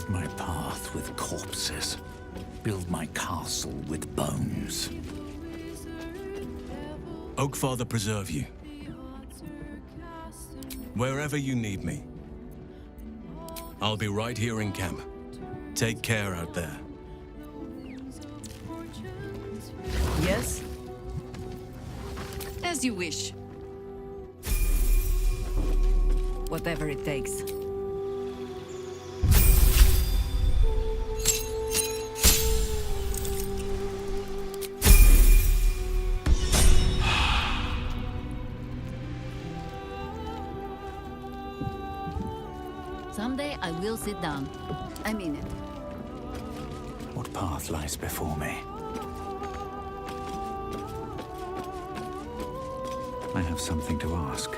Pave my path with corpses. Build my castle with bones. Oakfather preserve you. Wherever you need me. I'll be right here in camp. Take care out there. Yes? As you wish. Whatever it takes. Someday I will sit down. I mean it. What path lies before me? I have something to ask.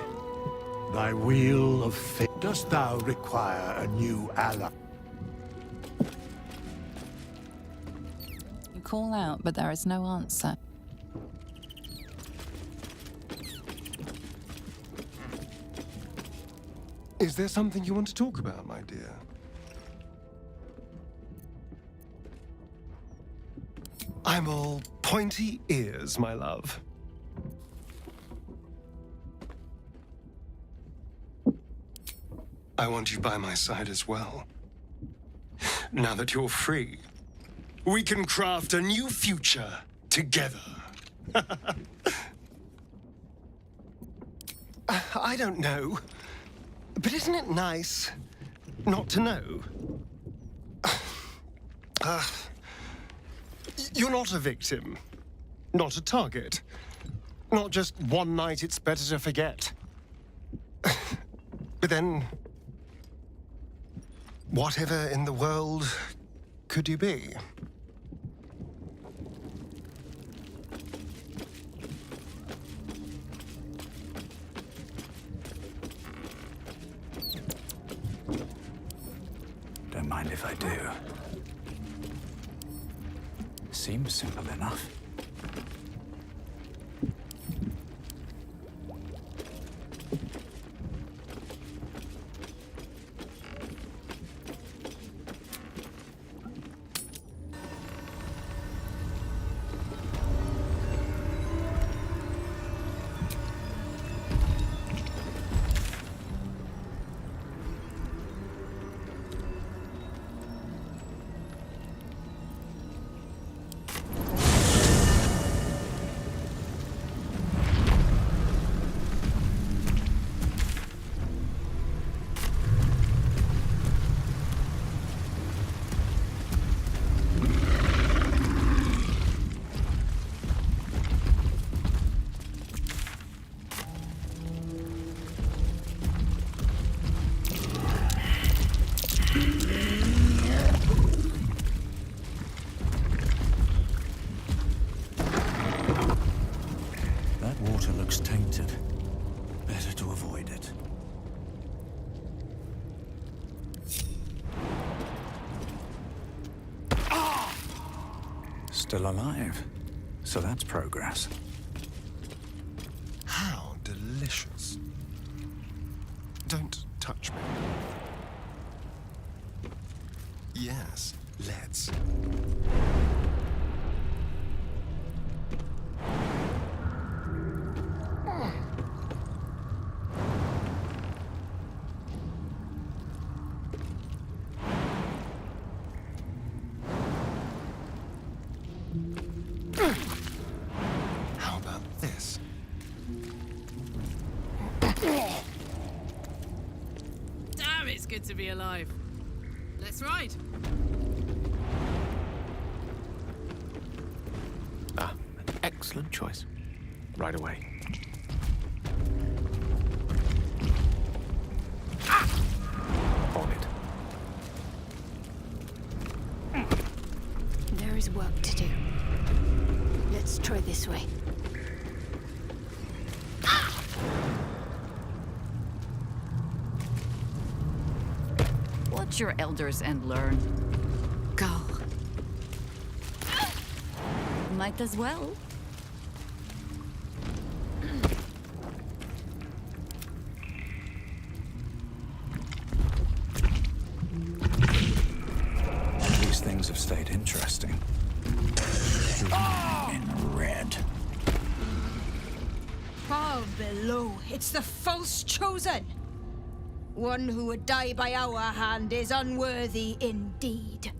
Thy wheel of fate. Dost thou require a new ally? You call out, but there is no answer. Is there something you want to talk about, my dear? I'm all pointy ears, my love. I want you by my side as well. Now that you're free, we can craft a new future together. I don't know. But isn't it nice not to know? You're not a victim, not a target, not just one night it's better to forget. But then, whatever in the world could you be? Don't mind if I do. Seems simple enough. That water looks tainted. Better to avoid it. Still alive. So that's progress. How delicious. Don't touch me. Yes, let's. How about this? Damn, it's good to be alive. Let's ride. Ah, an excellent choice. Right away. On it. There is work to do. Let's try this way. Watch your elders and learn. Go. Might as well. Things have stayed interesting. In red. Far below, it's the false chosen. One who would die by our hand is unworthy indeed.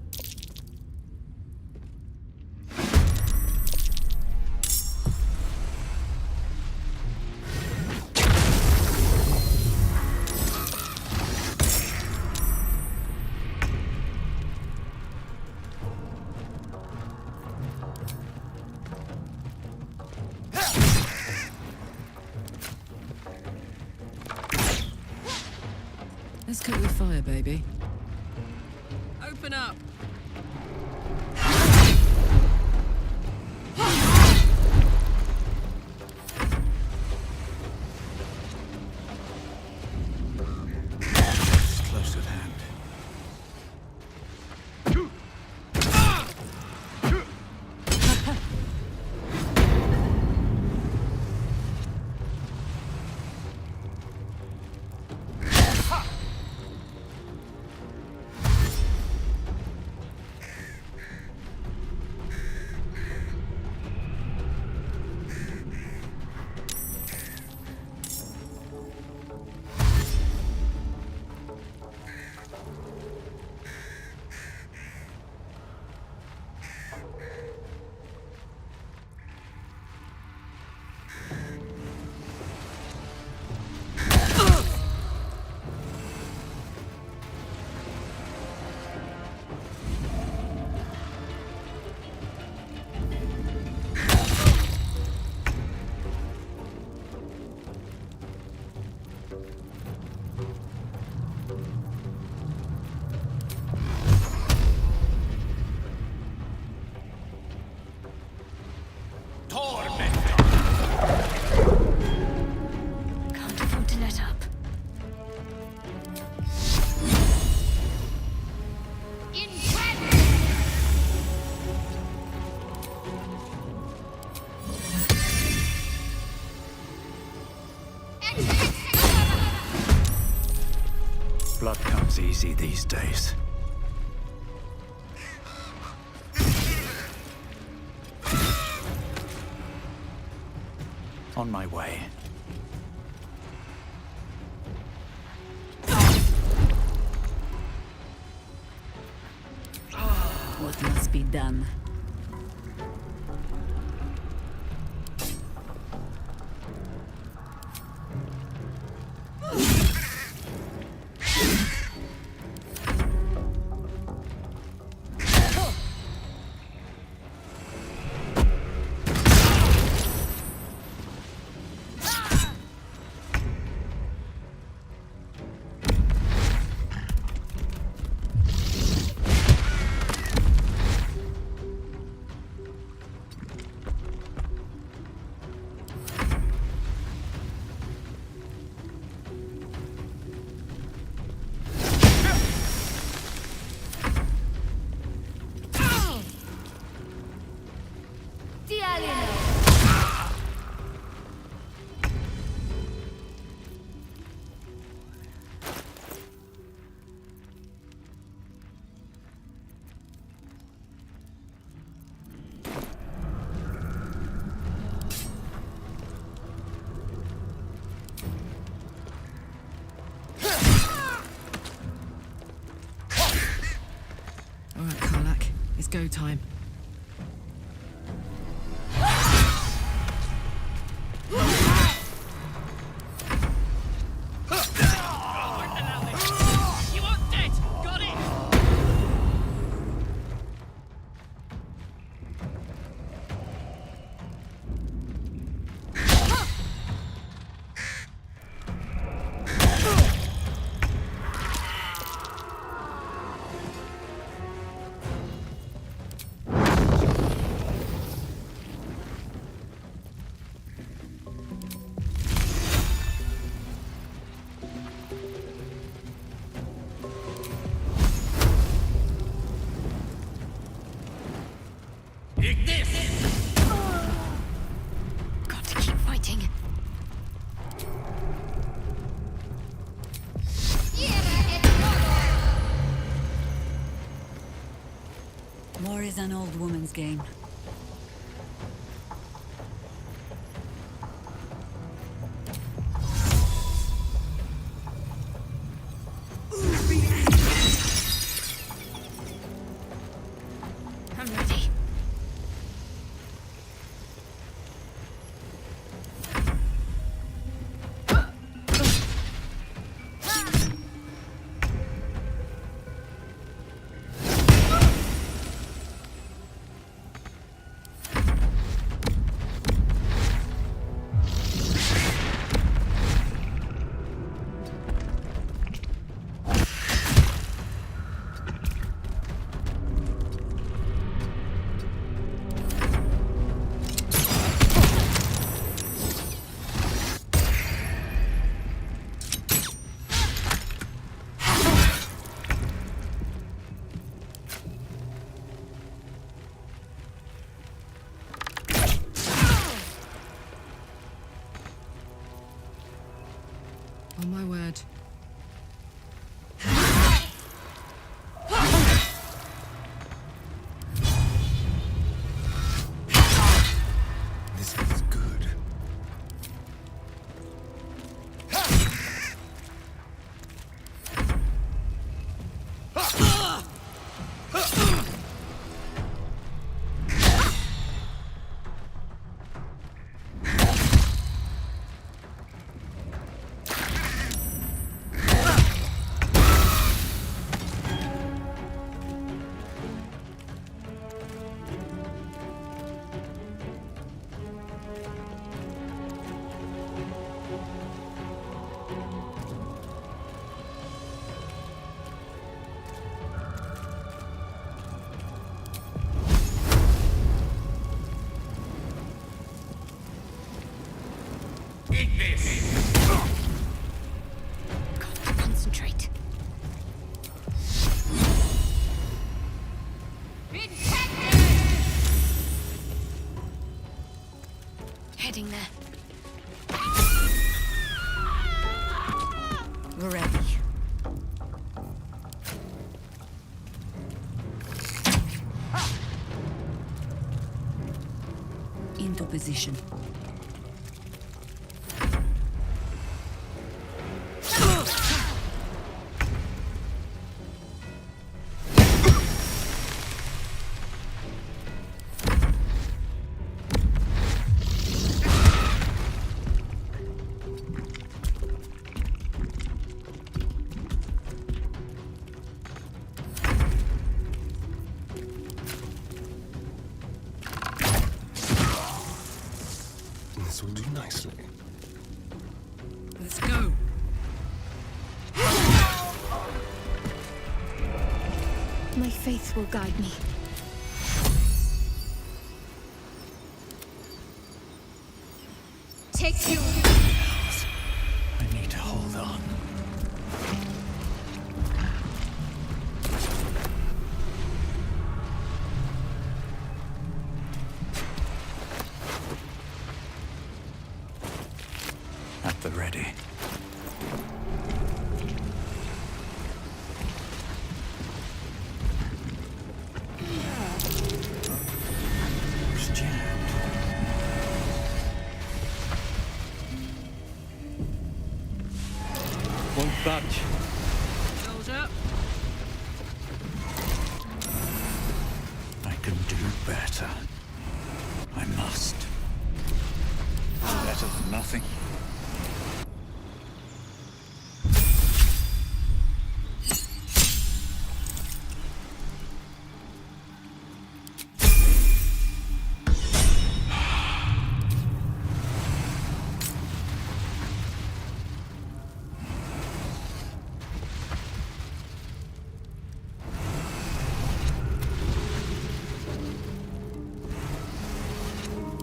Let's cook with fire, baby. Open up. Close at hand. Can't afford to let up. Blood comes easy these days. On my way. What must be done? All right, Karlak. It's go time. You aren't dead! Got it! Got to keep fighting. War is an old woman's game. I'm ready. On my word. This feels good. Got to concentrate. Heading there. We're ready. Into position. This will do nicely. Let's go. My faith will guide me. Take you. I need to hold on. At the ready. It's jammed. Won't budge. Soldier. I can do better. I must. Better than nothing.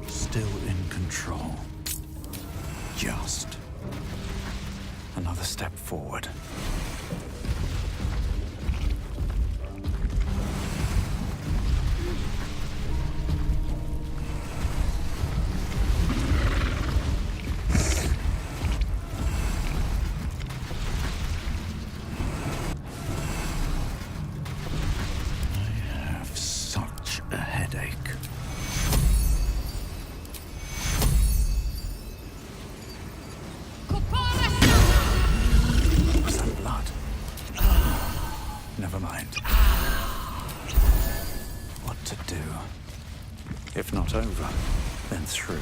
Still in control. Just another step forward. I have sucked headache. Was that blood? Never mind. What to do? If not over, then through.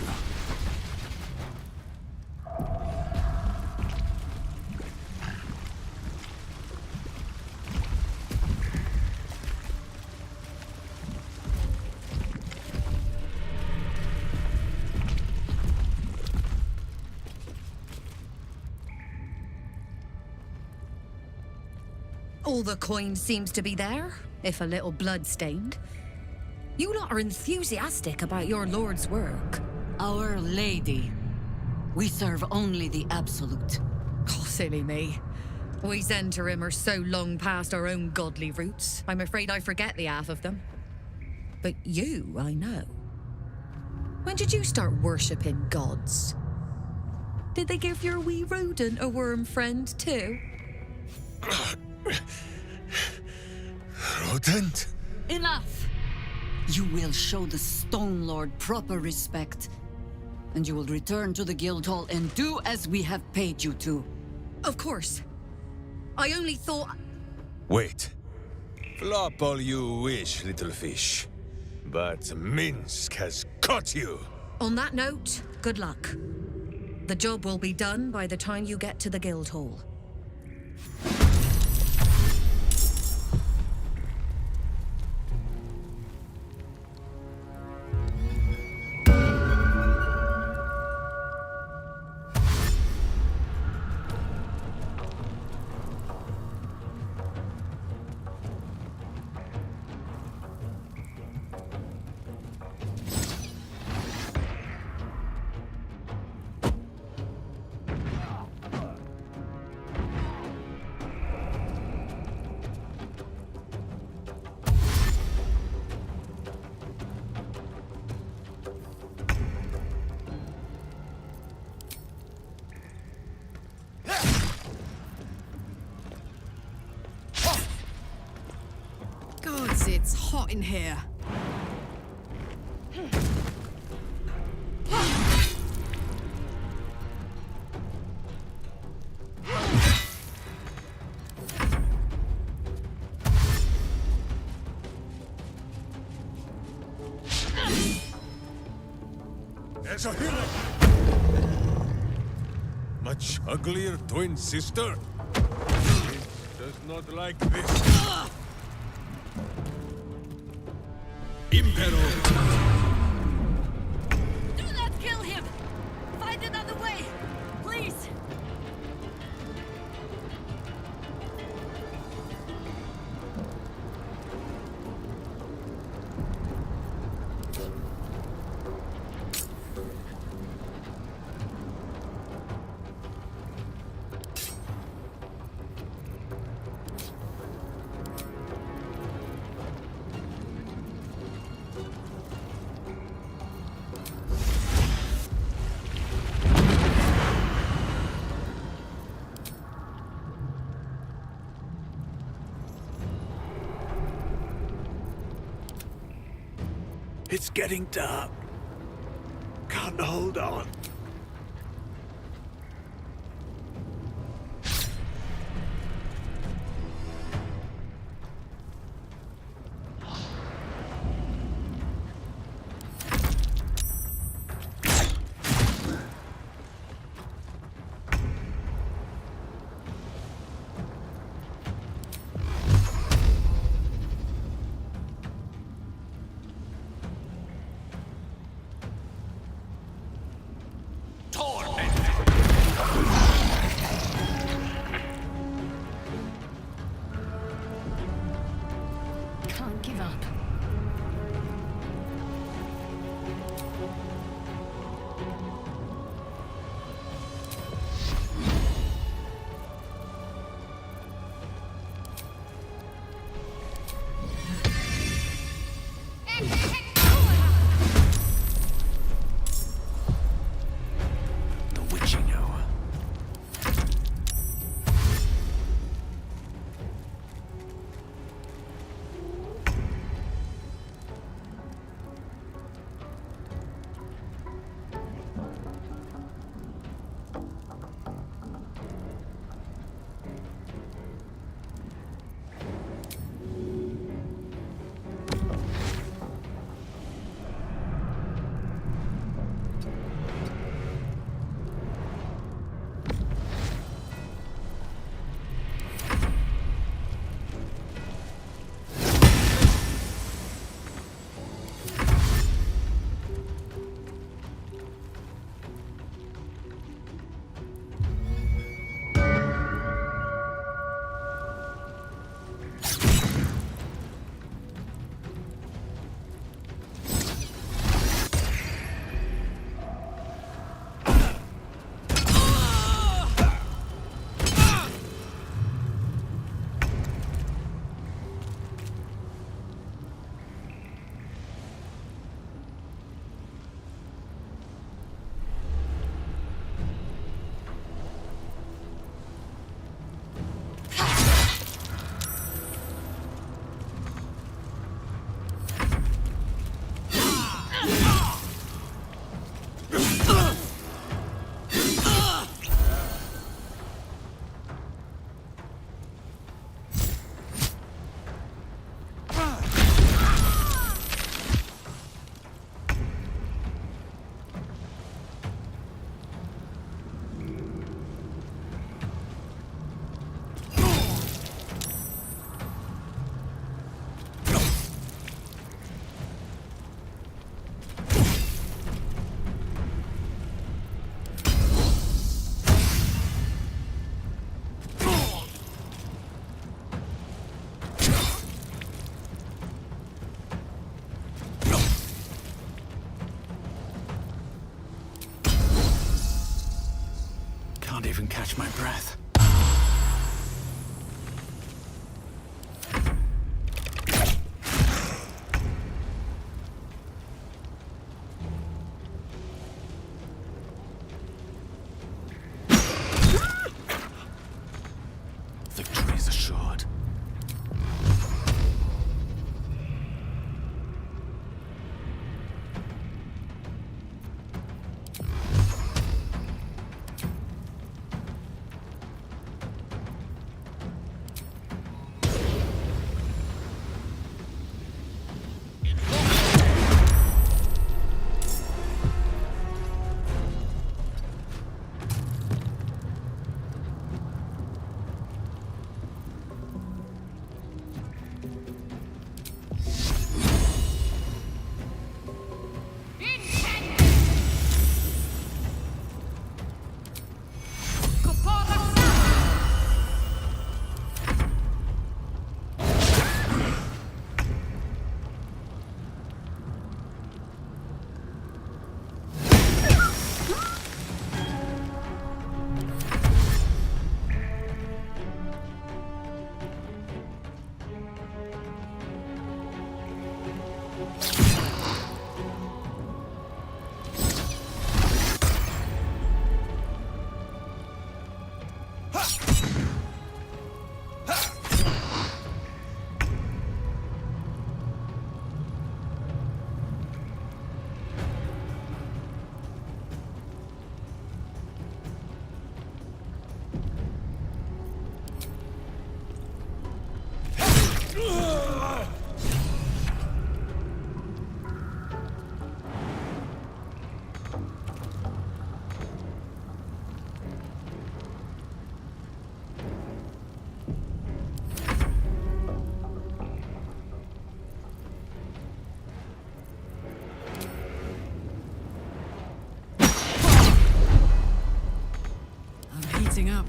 All the coin seems to be there, if a little blood-stained. You lot are enthusiastic about your lord's work. Our Lady. We serve only the absolute. Oh, silly me. We Zentarim are so long past our own godly roots, I'm afraid I forget the half of them. But you, I know. When did you start worshipping gods? Did they give your wee rodent a worm friend, too? Rodent? Enough! You will show the Stone Lord proper respect. And you will return to the Guildhall and do as we have paid you to. Of course. I only thought... Wait. Flop all you wish, little fish. But Minsk has caught you! On that note, good luck. The job will be done by the time you get to the Guildhall. Gods, it's hot in here. There's a hero! Much uglier twin sister? It does not like this. Impero! Do not kill him! Find another way! Please! It's getting dark. Can't hold on. Can't give up. The witching hour. can't even catch my breath. Victory is assured. I'm heating up.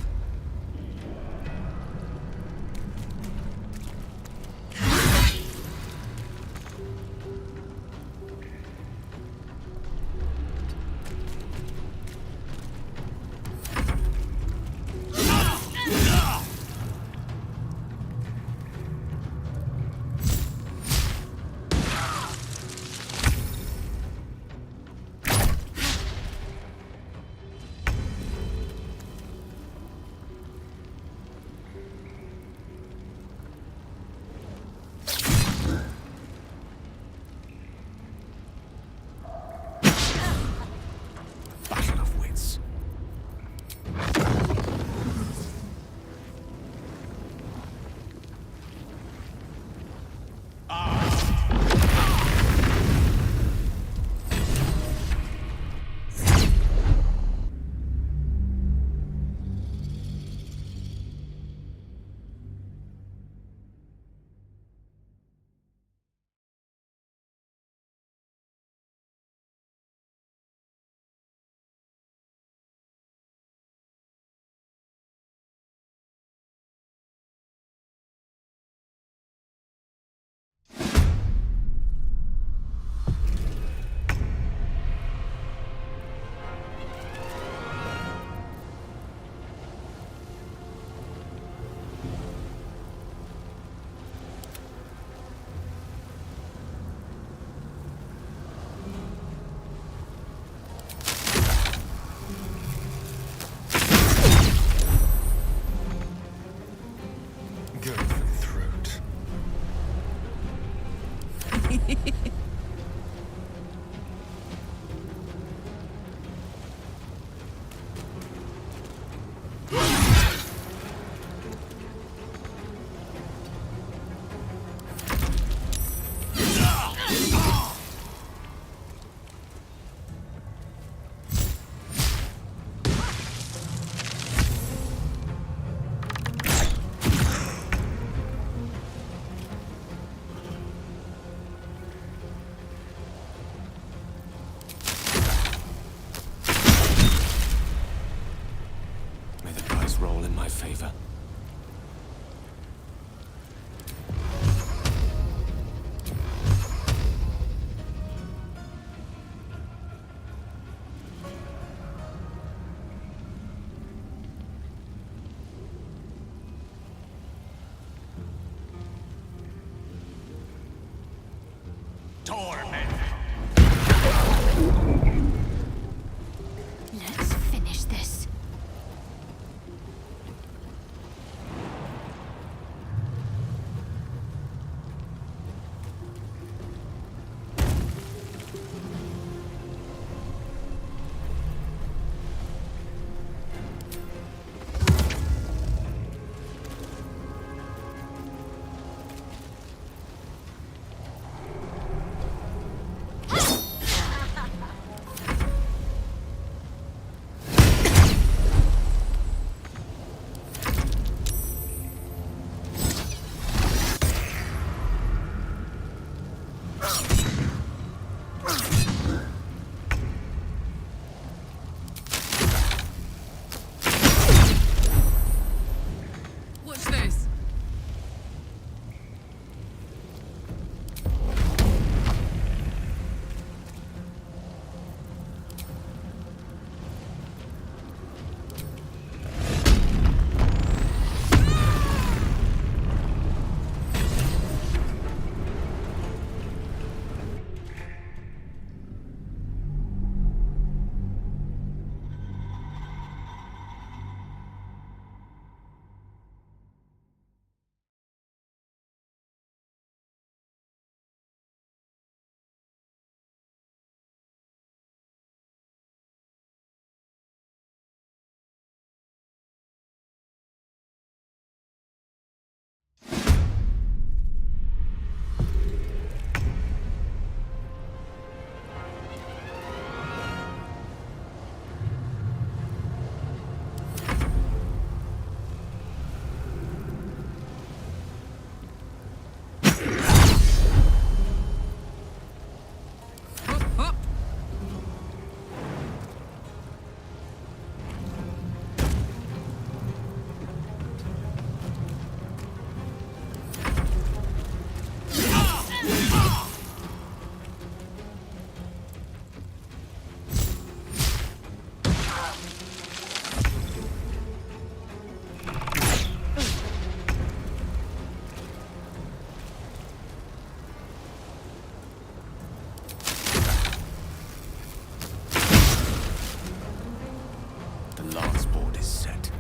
Battle of wits. Go for the throat. May the dice roll in my favor. Let's finish this. Watch this. The last board is set.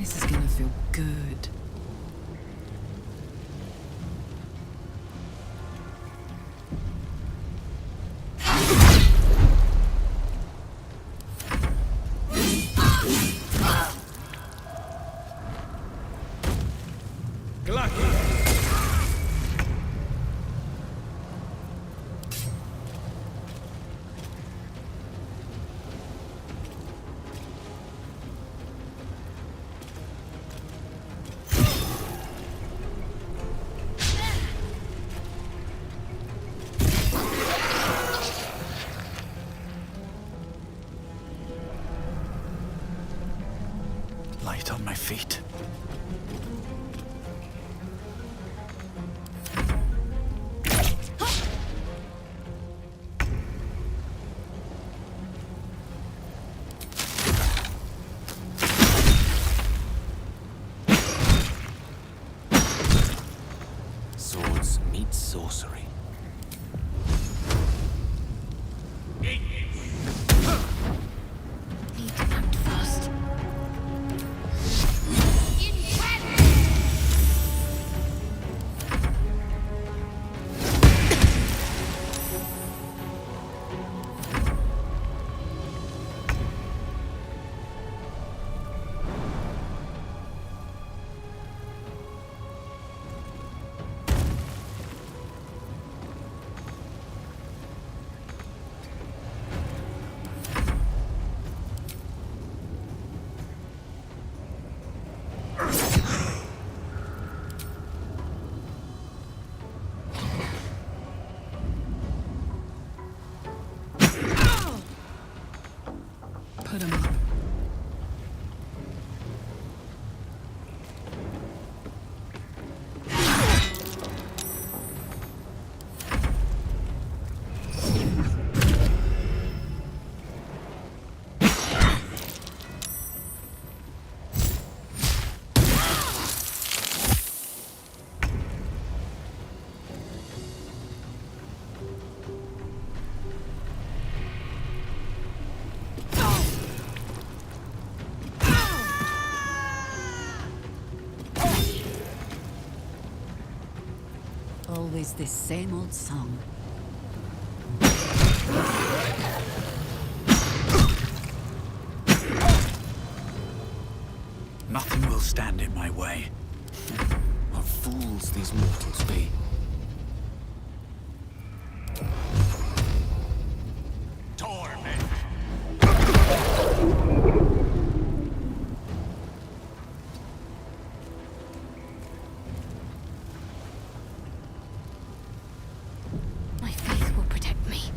This is gonna feel good. Light on my feet. Swords meet sorcery. Put 'em on. Always this same old song. Nothing will stand in my way. What fools these mortals be. My faith will protect me.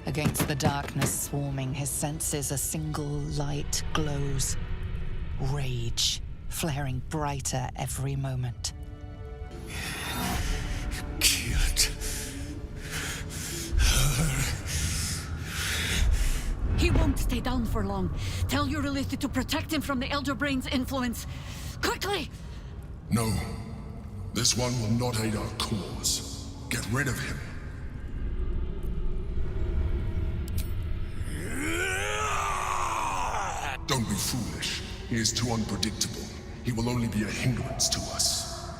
Against the darkness swarming, his senses a single light glows. Rage, flaring brighter every moment. Killed. He won't stay down for long. Tell Eurylithi to protect him from the Elder Brain's influence. Quickly! No. This one will not aid our cause. Get rid of him. Don't be foolish. He is too unpredictable. He will only be a hindrance to us.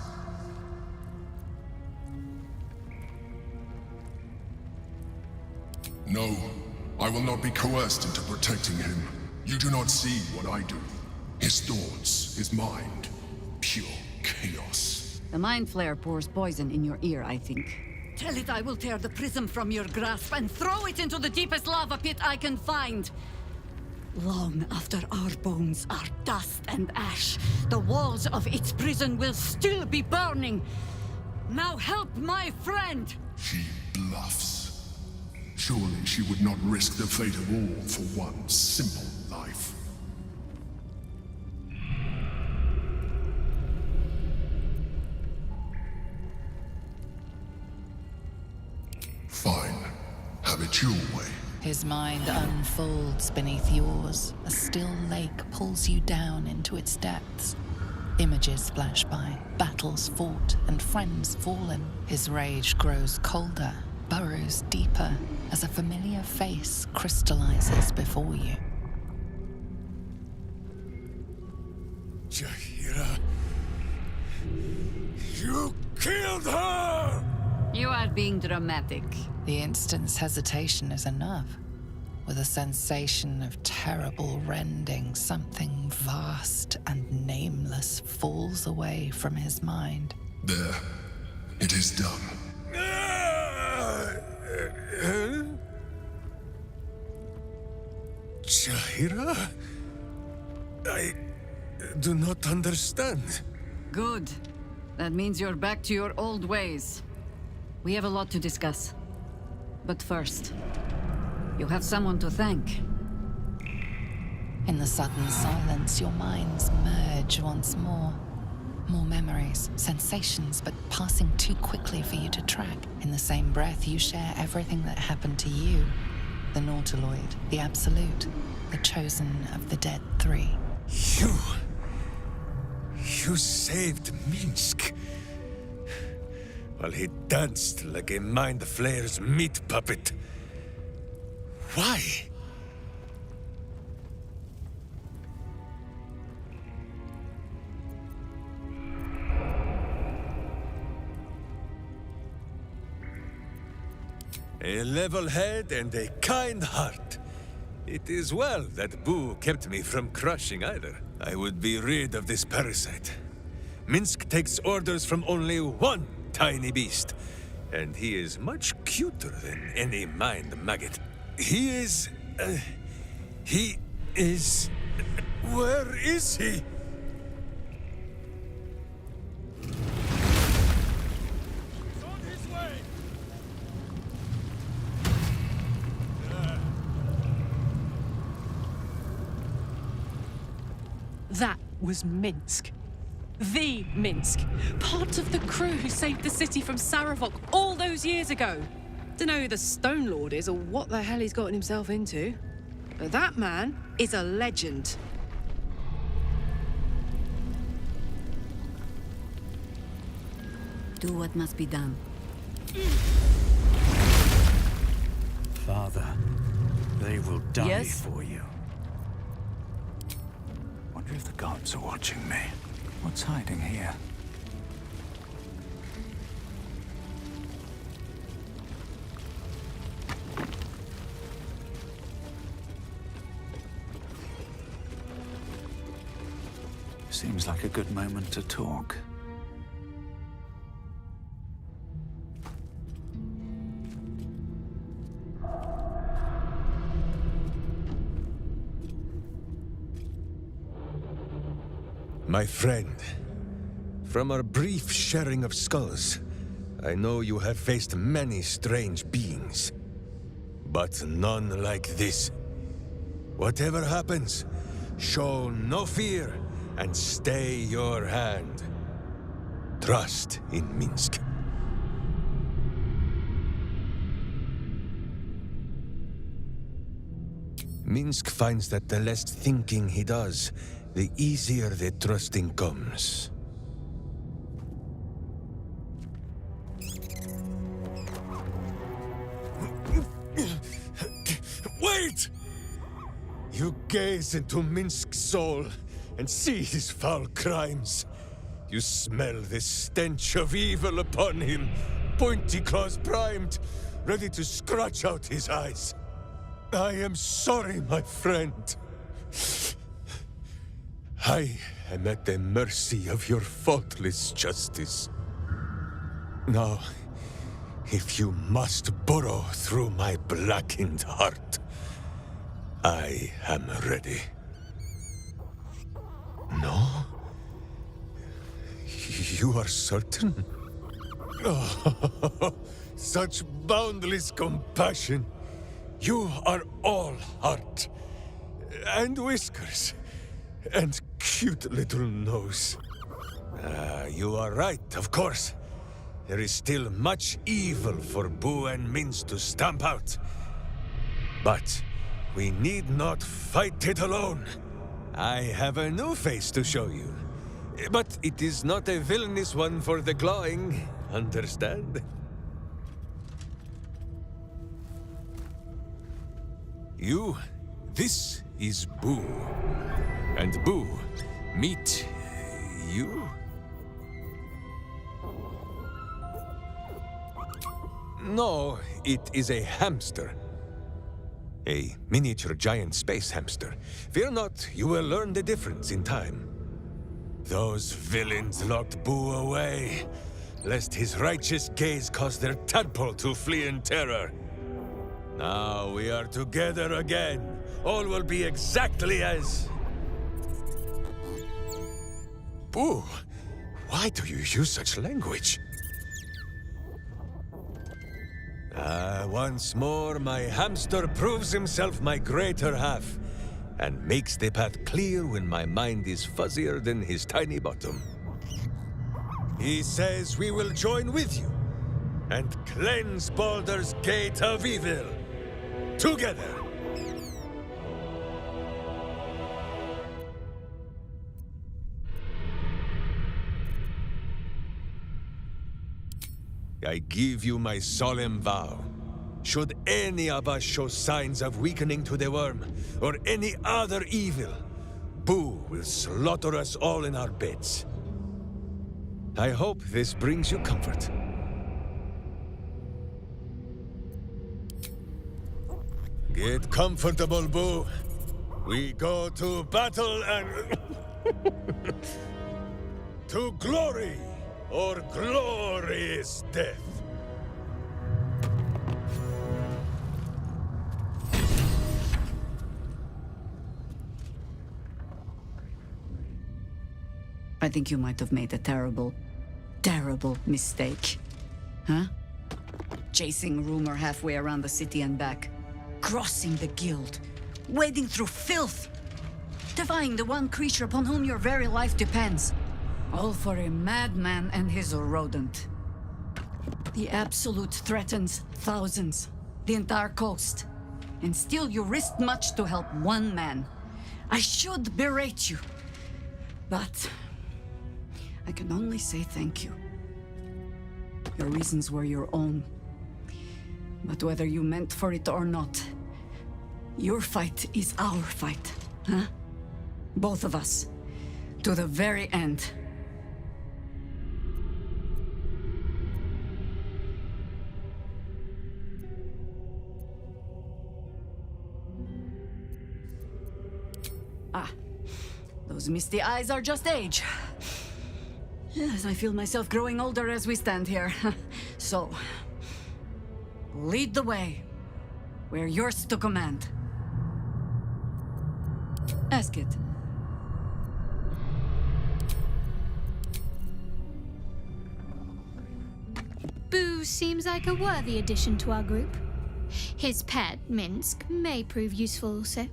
No, I will not be coerced into protecting him. You do not see what I do. His thoughts, his mind, pure chaos. The Mind Flare pours poison in your ear, I think. Tell it I will tear the prism from your grasp and throw it into the deepest lava pit I can find. Long after our bones are dust and ash, the walls of its prison will still be burning. Now help my friend! She bluffs. Surely she would not risk the fate of all for one simple life. Fine. Have it your way. His mind unfolds beneath yours. A still lake pulls you down into its depths. Images flash by, battles fought, and friends fallen. His rage grows colder, burrows deeper, as a familiar face crystallizes before you. Jaheira! You killed her! You are being dramatic. The instant's hesitation is enough. With a sensation of terrible rending, something vast and nameless falls away from his mind. There. It is done. Jaheira? I do not understand. Good. That means you're back to your old ways. We have a lot to discuss. But first, you have someone to thank. In the sudden silence, your minds merge once more. More memories, sensations, but passing too quickly for you to track. In the same breath, you share everything that happened to you. The Nautiloid, the Absolute, the chosen of the Dead Three. You saved Minsk. While he danced like a Mind Flayer's meat puppet. Why? A level head and a kind heart. It is well that Boo kept me from crushing either. I would be rid of this parasite. Minsk takes orders from only one tiny beast, and he is much cuter than any mind maggot. He is... Where is he? That was Minsk. The Minsk. Part of the crew who saved the city from Saravok all those years ago. Dunno who the Stone Lord is or what the hell he's gotten himself into. But that man is a legend. Do what must be done. Father, they will die Yes? for you. Wonder if the gods are watching me. What's hiding here? Seems like a good moment to talk. My friend, from our brief sharing of skulls, I know you have faced many strange beings, but none like this. Whatever happens, show no fear and stay your hand. Trust in Minsk. Minsk finds that the less thinking he does, the easier the trusting comes. Wait! You gaze into Minsk's soul and see his foul crimes. You smell the stench of evil upon him, pointy claws primed, ready to scratch out his eyes. I am sorry, my friend. I am at the mercy of your faultless justice. Now, if you must burrow through my blackened heart, I am ready. No? You are certain? Oh, such boundless compassion. You are all heart, and whiskers, and cute little nose. You are right, of course. There is still much evil for Boo and Minsk to stamp out. But we need not fight it alone. I have a new face to show you. But it is not a villainous one for the clawing, understand? This is Boo. And Boo, meet you? No, it is a hamster. A miniature giant space hamster. Fear not, you will learn the difference in time. Those villains locked Boo away, lest his righteous gaze cause their tadpole to flee in terror. Now we are together again. All will be exactly as... Boo, why do you use such language? Once more, my hamster proves himself my greater half, and makes the path clear when my mind is fuzzier than his tiny bottom. He says we will join with you, and cleanse Baldur's Gate of Evil. Together! I give you my solemn vow. Should any of us show signs of weakening to the worm, or any other evil, Boo will slaughter us all in our beds. I hope this brings you comfort. Get comfortable, Boo. We go to battle and... to glory, or glorious death. I think you might have made a terrible, terrible mistake. Huh? Chasing rumor halfway around the city and back. Crossing the guild. Wading through filth. Defying the one creature upon whom your very life depends. All for a madman and his rodent. The Absolute threatens thousands. The entire coast. And still you risked much to help one man. I should berate you. But... I can only say thank you. Your reasons were your own. But whether you meant for it or not, your fight is our fight, huh? Both of us. To the very end. Ah. Those misty eyes are just age. Yes, I feel myself growing older as we stand here. So, lead the way. We're yours to command. Ask it. Boo seems like a worthy addition to our group. His pet, Minsk, may prove useful also.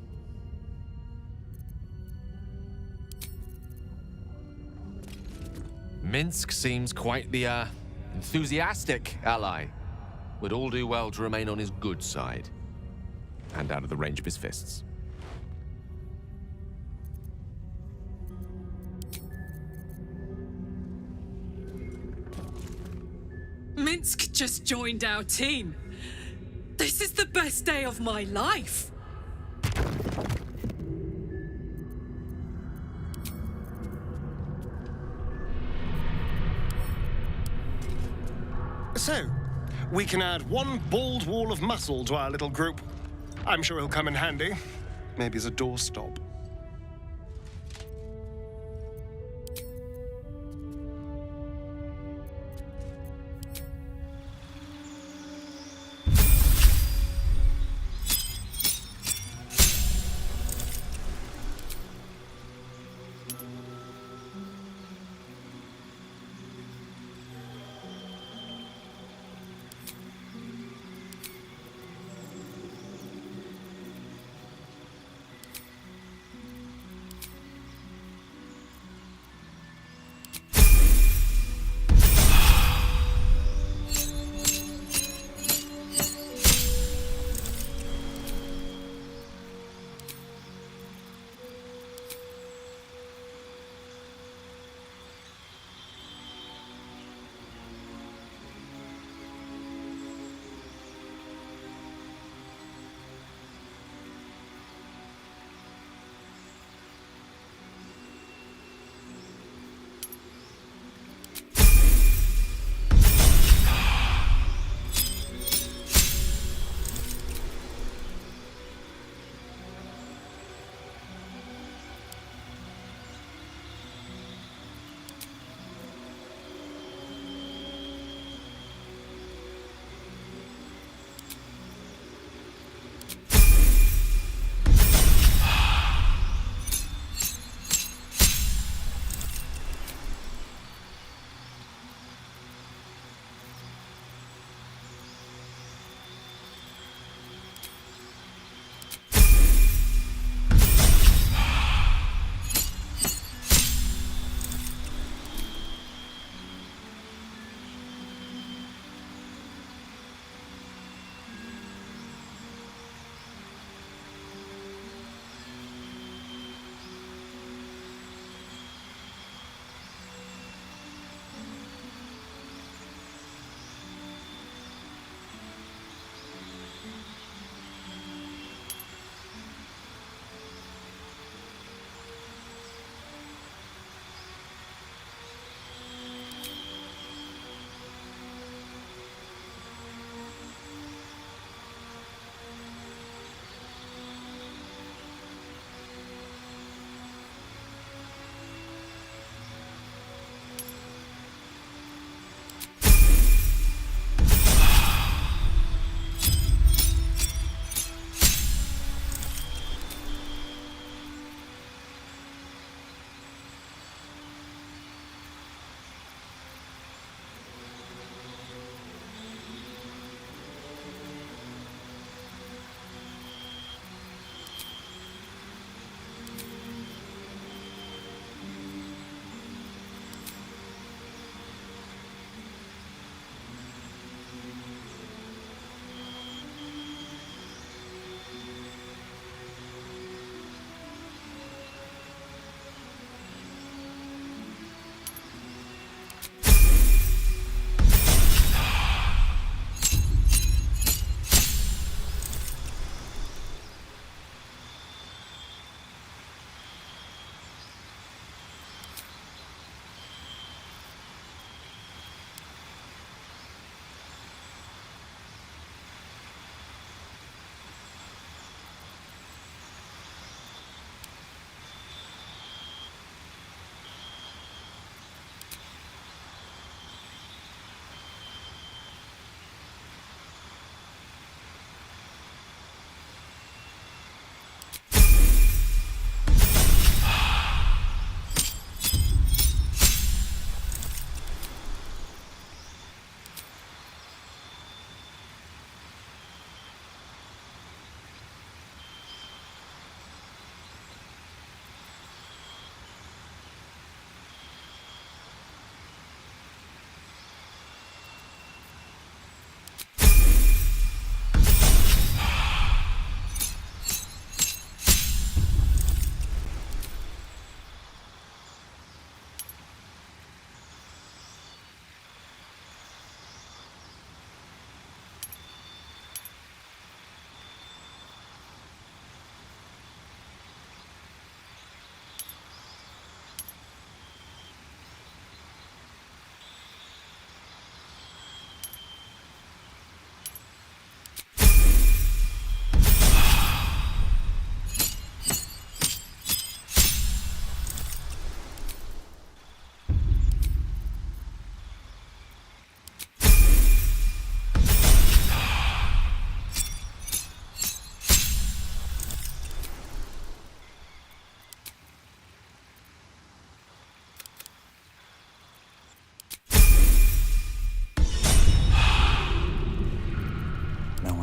Minsk seems quite the, enthusiastic ally. Would all do well to remain on his good side. And out of the range of his fists. Minsk just joined our team. This is the best day of my life. So, we can add one bald wall of muscle to our little group. I'm sure he'll come in handy. Maybe as a doorstop.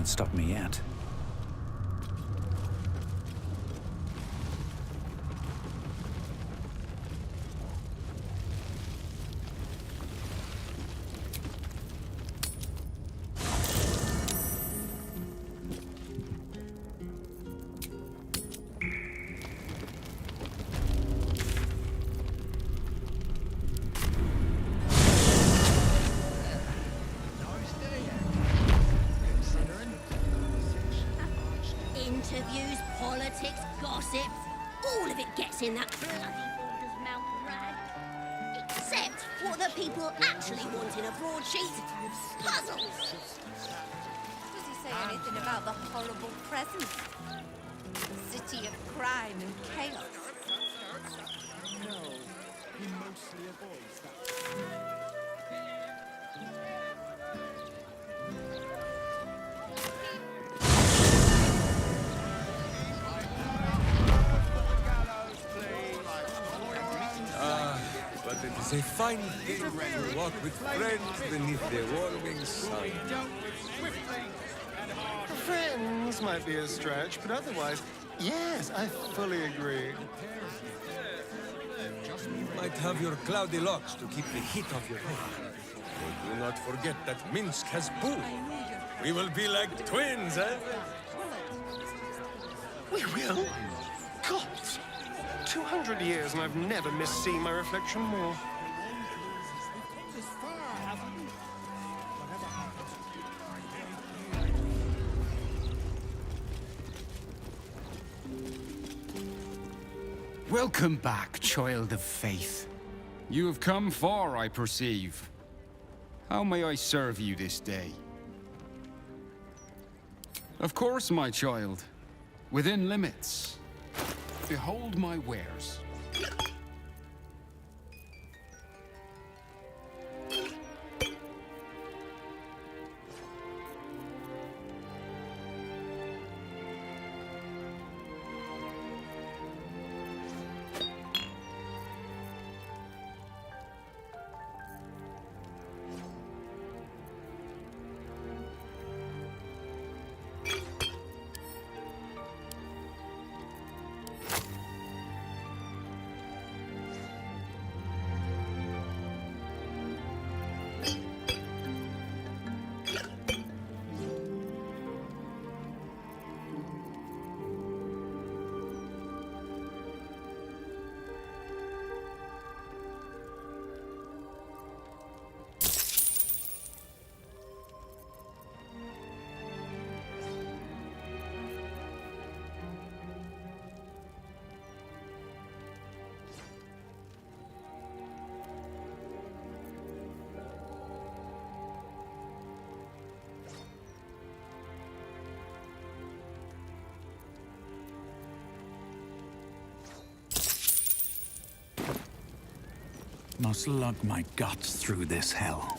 Can't stop me yet. Interviews, politics, gossip, all of it gets in that bloody border's mouth rag. Except what the people actually want in a broadsheet. Puzzles! Does he say anything about the horrible present? The city of crime and chaos? No, he mostly avoids that. But it is a fine thing to walk with friends beneath the warming sun. Friends might be a stretch, but otherwise, yes, I fully agree. You might have your cloudy locks to keep the heat off your head. But do not forget that Minsk has Boo. We will be like twins, eh? We will? God! 200 years and I've never missed seeing my reflection more. Welcome back, child of faith. You have come far, I perceive. How may I serve you this day? Of course, my child. Within limits. Behold my wares. Must lug my guts through this hell.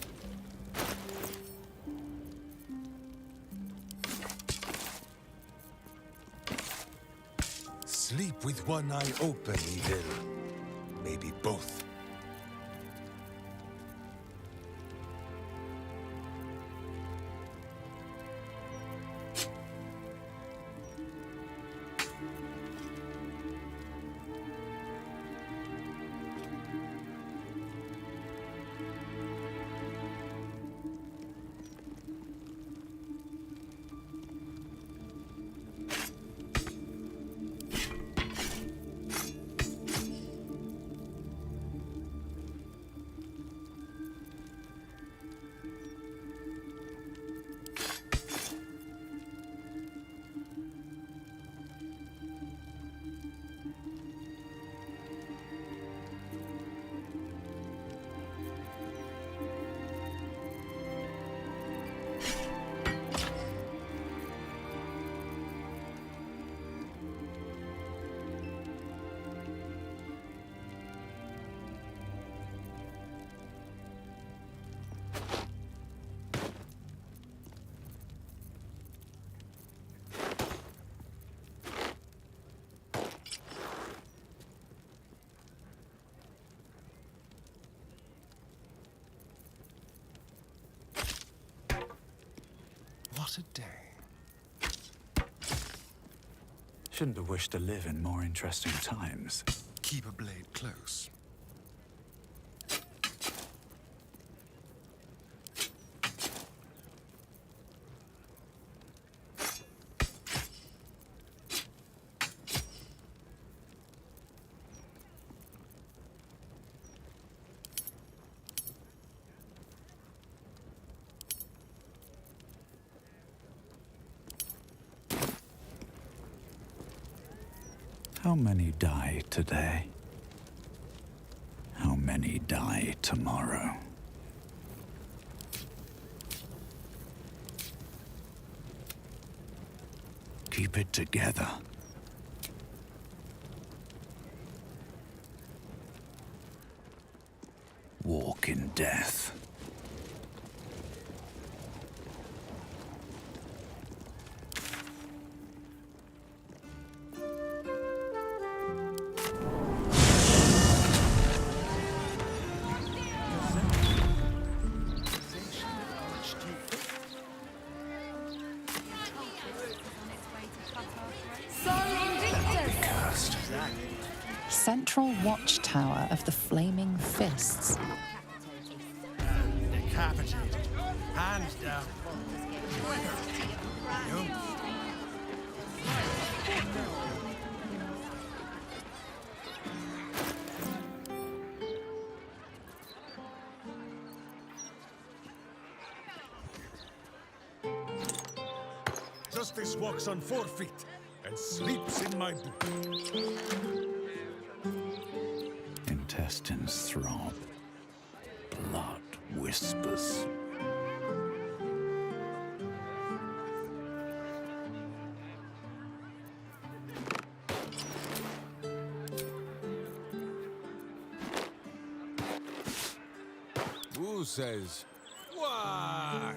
Sleep with one eye open, evil. Maybe both. What a day. Shouldn't have wished to live in more interesting times. Keep a blade close. How many die today? How many die tomorrow? Keep it together. Walk in death. Central watchtower of the Flaming Fists. Decapitated. Hands down. You. Justice walks on 4 feet and sleeps in my boot. Intestines throb. Blood whispers. Who says what?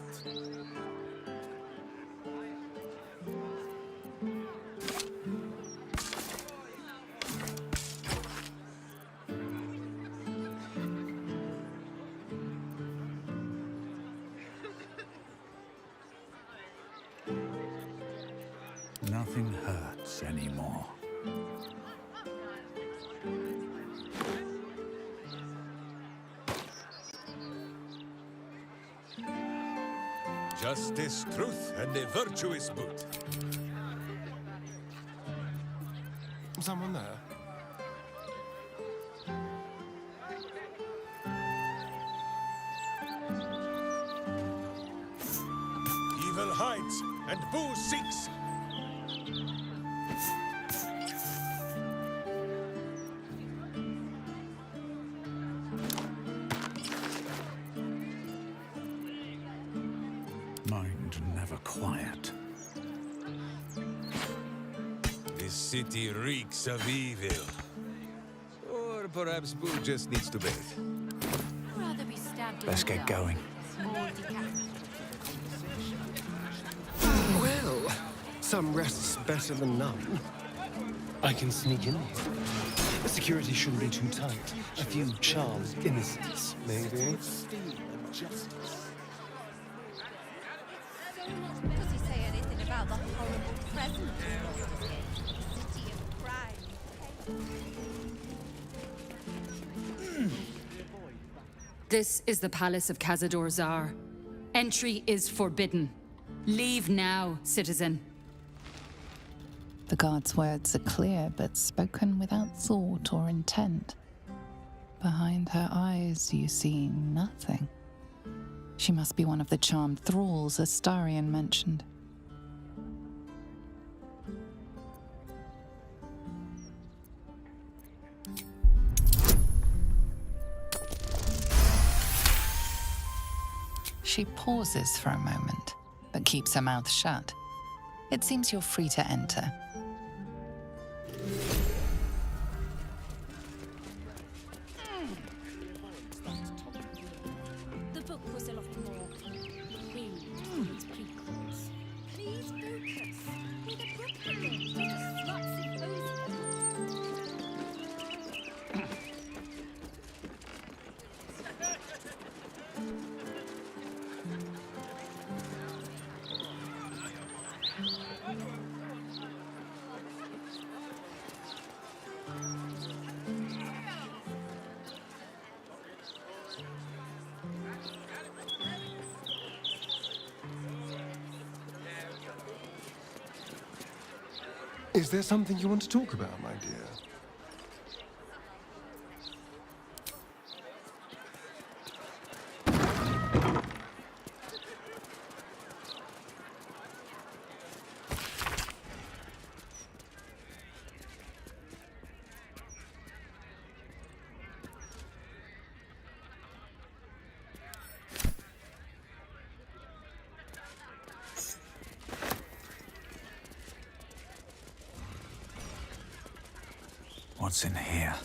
Nothing hurts anymore. Justice, truth, and a virtuous boot. Someone there? Evil hides, and Boo seeks. Mind never quiet. This city reeks of evil. Or perhaps Boo just needs to bathe. Rather be stabbed Let's get going. Well, some rest's better than none. I can sneak in here. The security shouldn't be too tight. A few charmed innocents, maybe. Does he say anything about the horrible present? City of crime. This is the palace of Cazador Zar. Entry is forbidden. Leave now, citizen. The guard's words are clear, but spoken without thought or intent. Behind her eyes, you see nothing. She must be one of the charmed thralls Astarion mentioned. She pauses for a moment, but keeps her mouth shut. It seems you're free to enter. The book was a lot more winged in its prequels. Please focus. With a book again, just a smart symposium. Is there something you want to talk about, my dear? What's in here?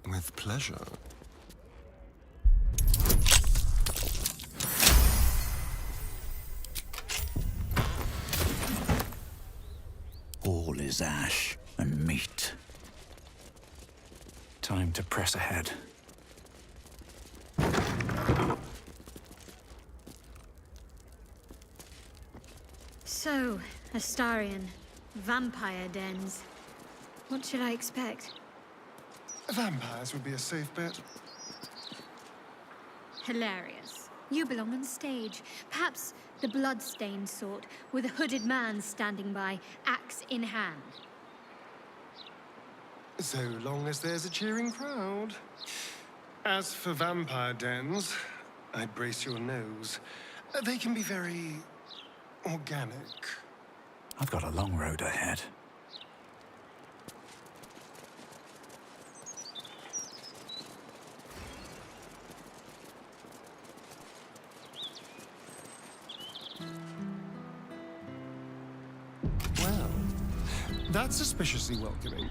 With pleasure. All is ash and meat. Time to press ahead. So, Astarion, vampire dens. What should I expect? Vampires would be a safe bet. Hilarious. You belong on stage. Perhaps the blood-stained sort, with a hooded man standing by, axe in hand. So long as there's a cheering crowd. As for vampire dens, I'd brace your nose. They can be very organic. I've got a long road ahead. Well, that's suspiciously welcoming.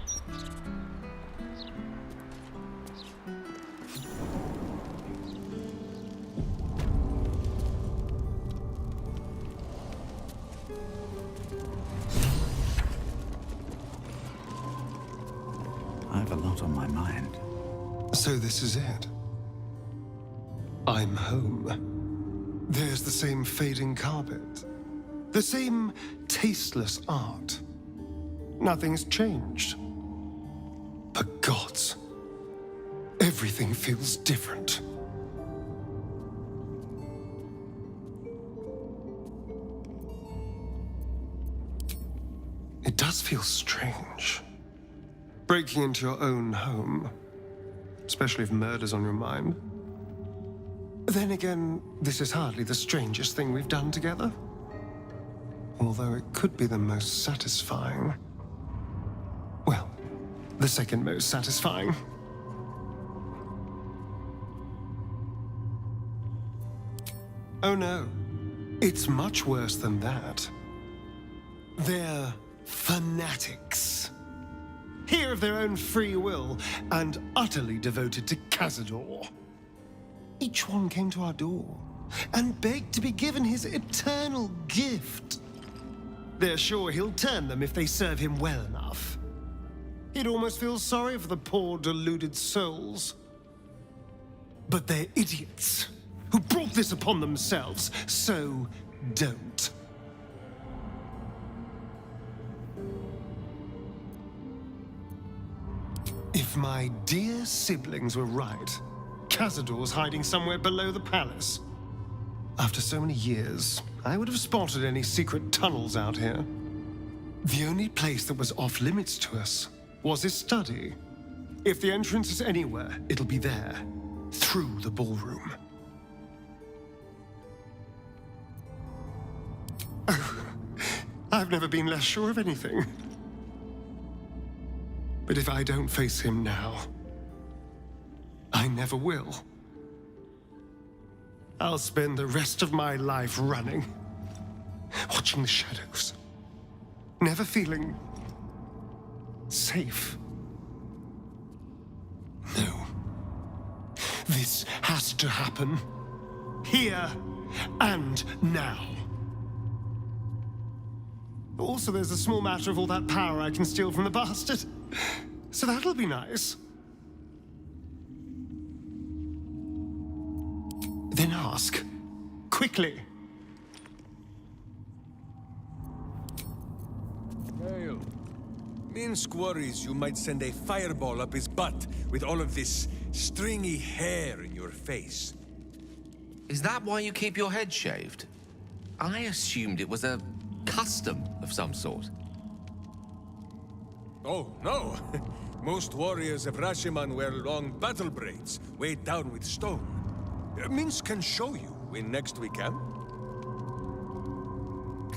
I have a lot on my mind. So this is it. I'm home. There's the same fading carpet. The same tasteless art. Nothing's changed. But gods, everything feels different. It does feel strange. Breaking into your own home, especially if murder's on your mind. Then again, this is hardly the strangest thing we've done together. Although it could be the most satisfying. Well, the second most satisfying. Oh no, it's much worse than that. They're fanatics. Here of their own free will, and utterly devoted to Cazador. Each one came to our door, and begged to be given his eternal gift. They're sure he'll turn them if they serve him well enough. He'd almost feel sorry for the poor, deluded souls. But they're idiots, who brought this upon themselves, so don't. If my dear siblings were right, Cazador's hiding somewhere below the palace. After so many years, I would have spotted any secret tunnels out here. The only place that was off limits to us was his study. If the entrance is anywhere, it'll be there, through the ballroom. I've never been less sure of anything. But if I don't face him now, I never will. I'll spend the rest of my life running, watching the shadows, never feeling safe. No. This has to happen. Here and now. Also, there's a small matter of all that power I can steal from the bastard. So that'll be nice. Then ask. Quickly. Gale, Minsk worries you might send a fireball up his butt with all of this stringy hair in your face. Is that why you keep your head shaved? I assumed it was a custom of some sort. Oh, no. Most warriors of Rashiman wear long battle braids, weighed down with stone. Minsk can show you when next we camp.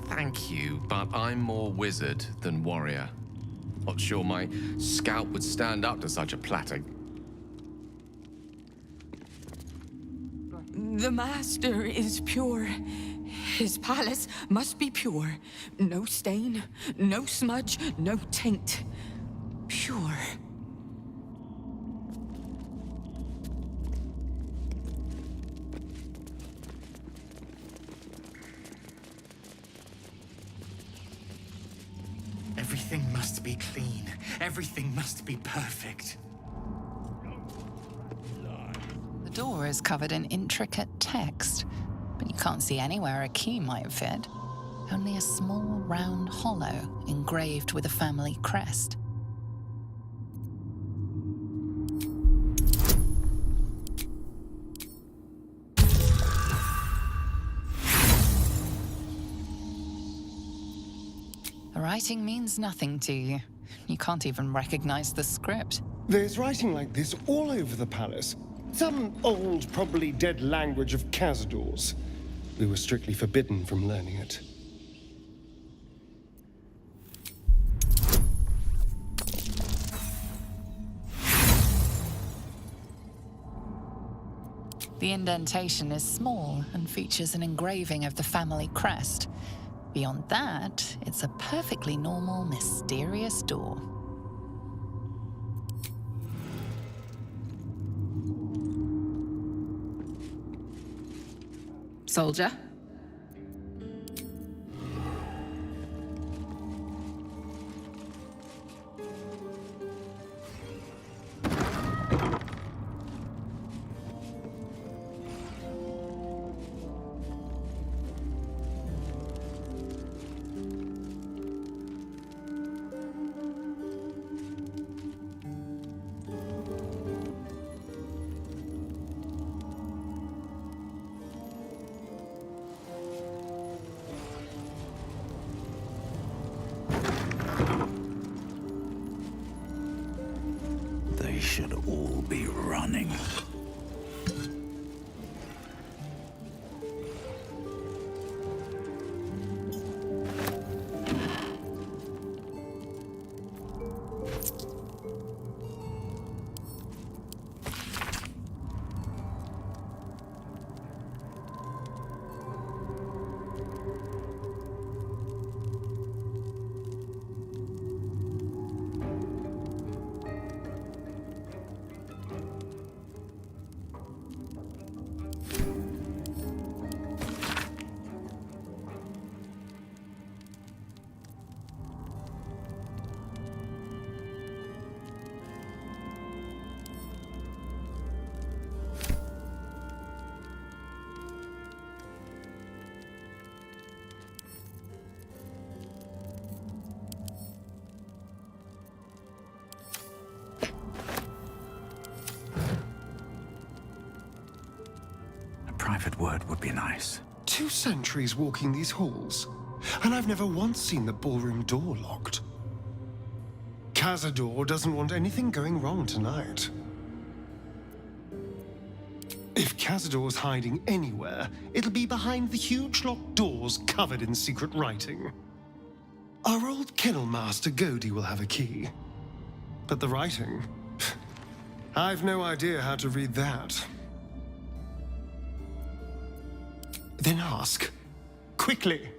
Thank you, but I'm more wizard than warrior. Not sure my scalp would stand up to such a platter. The master is pure. His palace must be pure. No stain, no smudge, no taint. Pure. Everything must be clean. Everything must be perfect. The door is covered in intricate text, but you can't see anywhere a key might fit. Only a small round hollow engraved with a family crest. The writing means nothing to you. You can't even recognize the script. There's writing like this all over the palace. Some old, probably dead language of Cazador's. We were strictly forbidden from learning it. The indentation is small and features an engraving of the family crest. Beyond that, it's a perfectly normal, mysterious door. Soldier? They should all be running. Private word would be nice. 2 centuries walking these halls, and I've never once seen the ballroom door locked. Cazador doesn't want anything going wrong tonight. If Cazador's hiding anywhere, it'll be behind the huge locked doors covered in secret writing. Our old kennel master Godi will have a key. But the writing... I've no idea how to read that. Then ask. Quickly.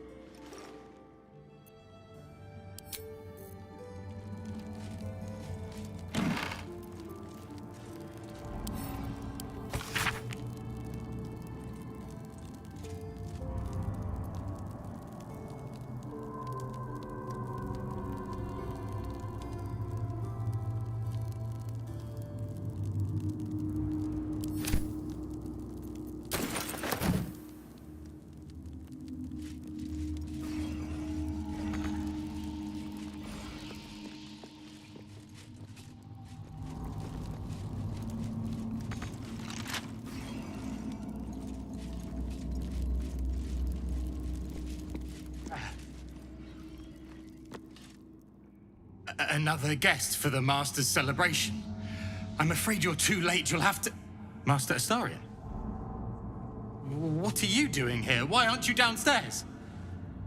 Another guest for the Master's celebration. I'm afraid you're too late. You'll have to... Master Astarion? What are you doing here? Why aren't you downstairs?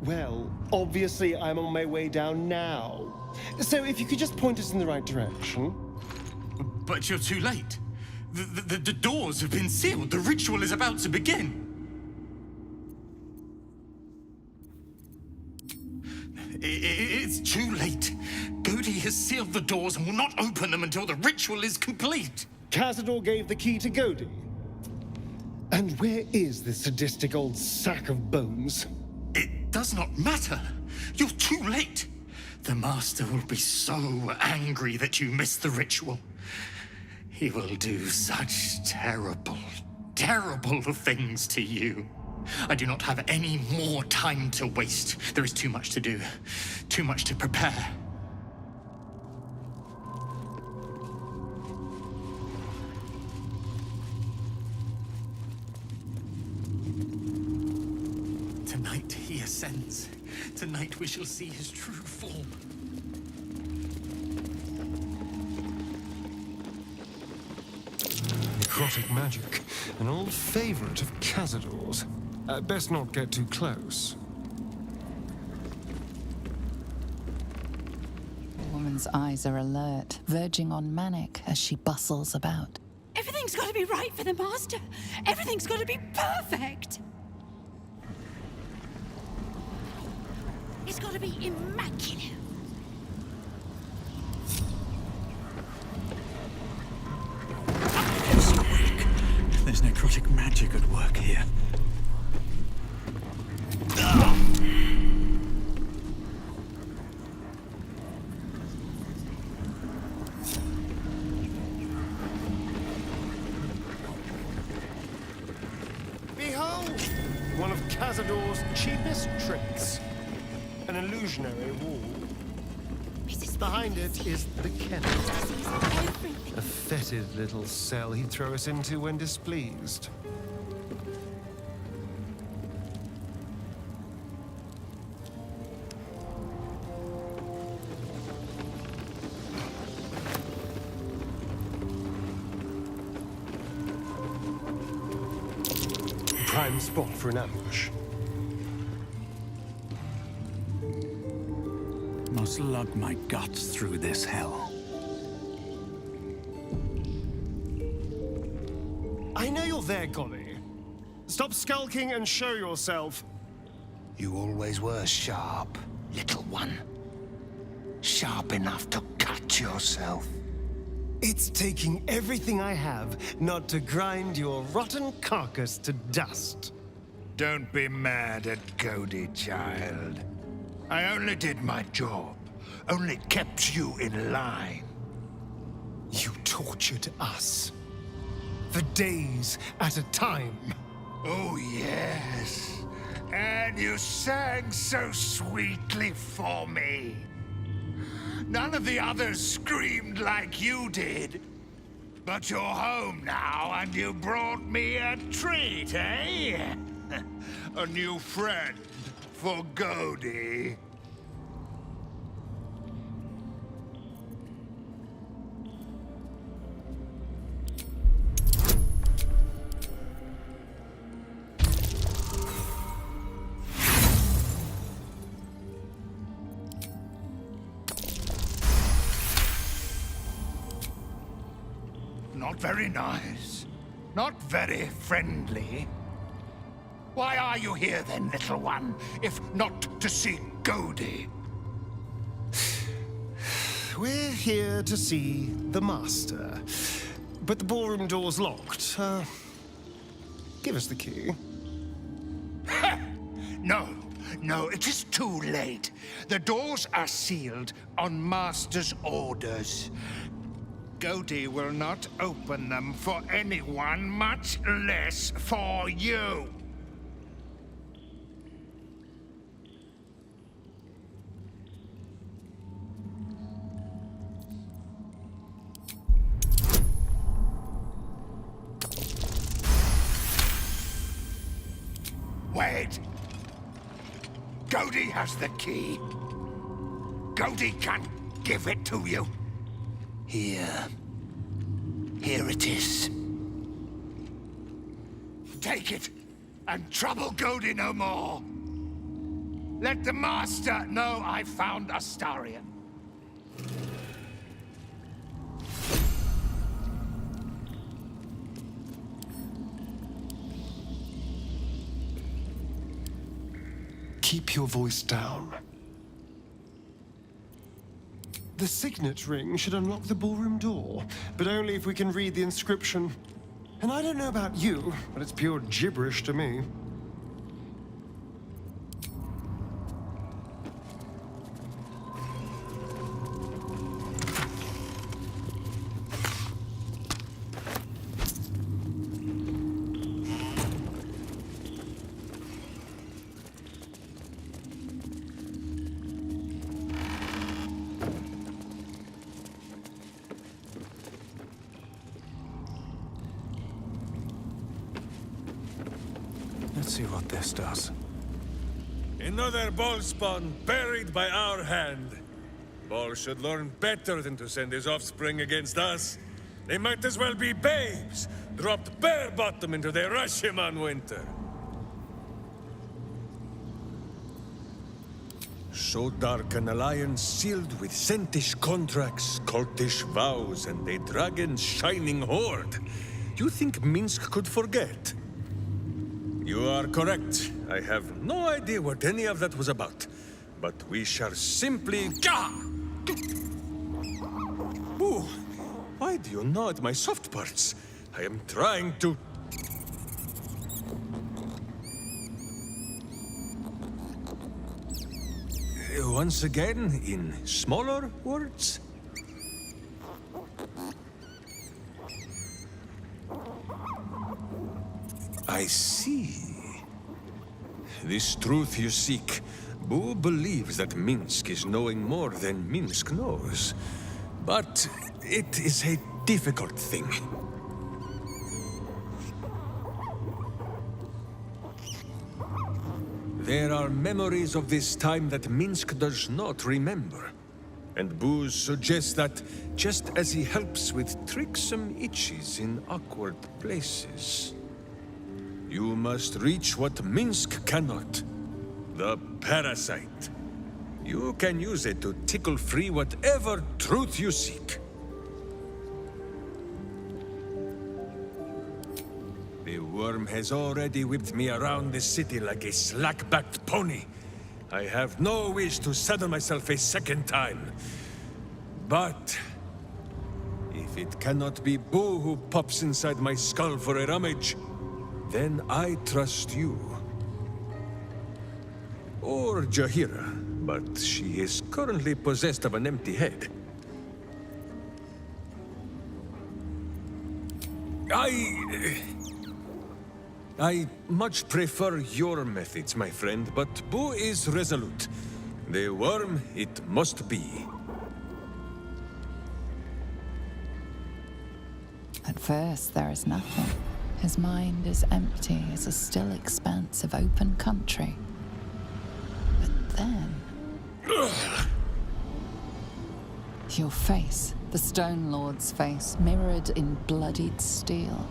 Well, obviously I'm on my way down now. So if you could just point us in the right direction. But you're too late. The doors have been sealed. The ritual is about to begin. It's too late. Godi has sealed the doors and will not open them until the ritual is complete. Cazador gave the key to Godi. And where is this sadistic old sack of bones? It does not matter. You're too late. The Master will be so angry that you missed the ritual. He will do such terrible, terrible things to you. I do not have any more time to waste. There is too much to do, too much to prepare. Tonight he ascends. Tonight we shall see his true form. Necrotic magic, an old favorite of Cazador's. Best not get too close. The woman's eyes are alert, verging on manic as she bustles about. Everything's got to be right for the Master. Everything's got to be perfect. It's got to be immaculate. Quick. There's necrotic magic at work here. Behold! One of Cazador's cheapest tricks. An illusionary wall. Behind it is the kennel. A fetid little cell he'd throw us into when displeased. Prime spot for an ambush. Must lug my guts through this hell. I know you're there, Golly. Stop skulking and show yourself. You always were sharp, little one. Sharp enough to cut yourself. It's taking everything I have not to grind your rotten carcass to dust. Don't be mad at Godi, child. I only did my job. Only kept you in line. You tortured us. For days at a time. Oh, yes. And you sang so sweetly for me. None of the others screamed like you did. But you're home now, and you brought me a treat, eh? A new friend for Godi. Not very nice. Not very friendly. Why are you here then, little one, if not to see Godi? We're here to see the Master. But the ballroom door's locked. Give us the key. No, it is too late. The doors are sealed on Master's orders. Godi will not open them for anyone, much less for you. Wait. Godi has the key. Godi can give it to you. Here. Here it is. Take it, and trouble Godi no more. Let the Master know I found Astarion. Keep your voice down. The signet ring should unlock the ballroom door, but only if we can read the inscription. And I don't know about you, but it's pure gibberish to me. Let's see what this does. Another ball spawn buried by our hand. Ball should learn better than to send his offspring against us. They might as well be babes, dropped bare bottom into the Rashiman winter. So dark an alliance sealed with Sentish contracts, cultish vows, and a dragon's shining horde. You think Minsk could forget? You are correct. I have no idea what any of that was about. But we shall simply... Ooh, why do you gnaw at my soft parts? I am trying to... Once again, in smaller words? I see. This truth you seek, Boo believes that Minsk is knowing more than Minsk knows. But it is a difficult thing. There are memories of this time that Minsk does not remember. And Booz suggests that, just as he helps with tricksome itches in awkward places, you must reach what Minsk cannot. The parasite. You can use it to tickle free whatever truth you seek. The worm has already whipped me around the city like a slack-backed pony. I have no wish to saddle myself a second time. But if it cannot be Boo who pops inside my skull for a rummage, then I trust you. Or Jahira, but she is currently possessed of an empty head. I much prefer your methods, my friend, but Boo is resolute. The worm, it must be. At first, there is nothing. His mind is empty as a still expanse of open country. But then... Your face, the Stone Lord's face, mirrored in bloodied steel.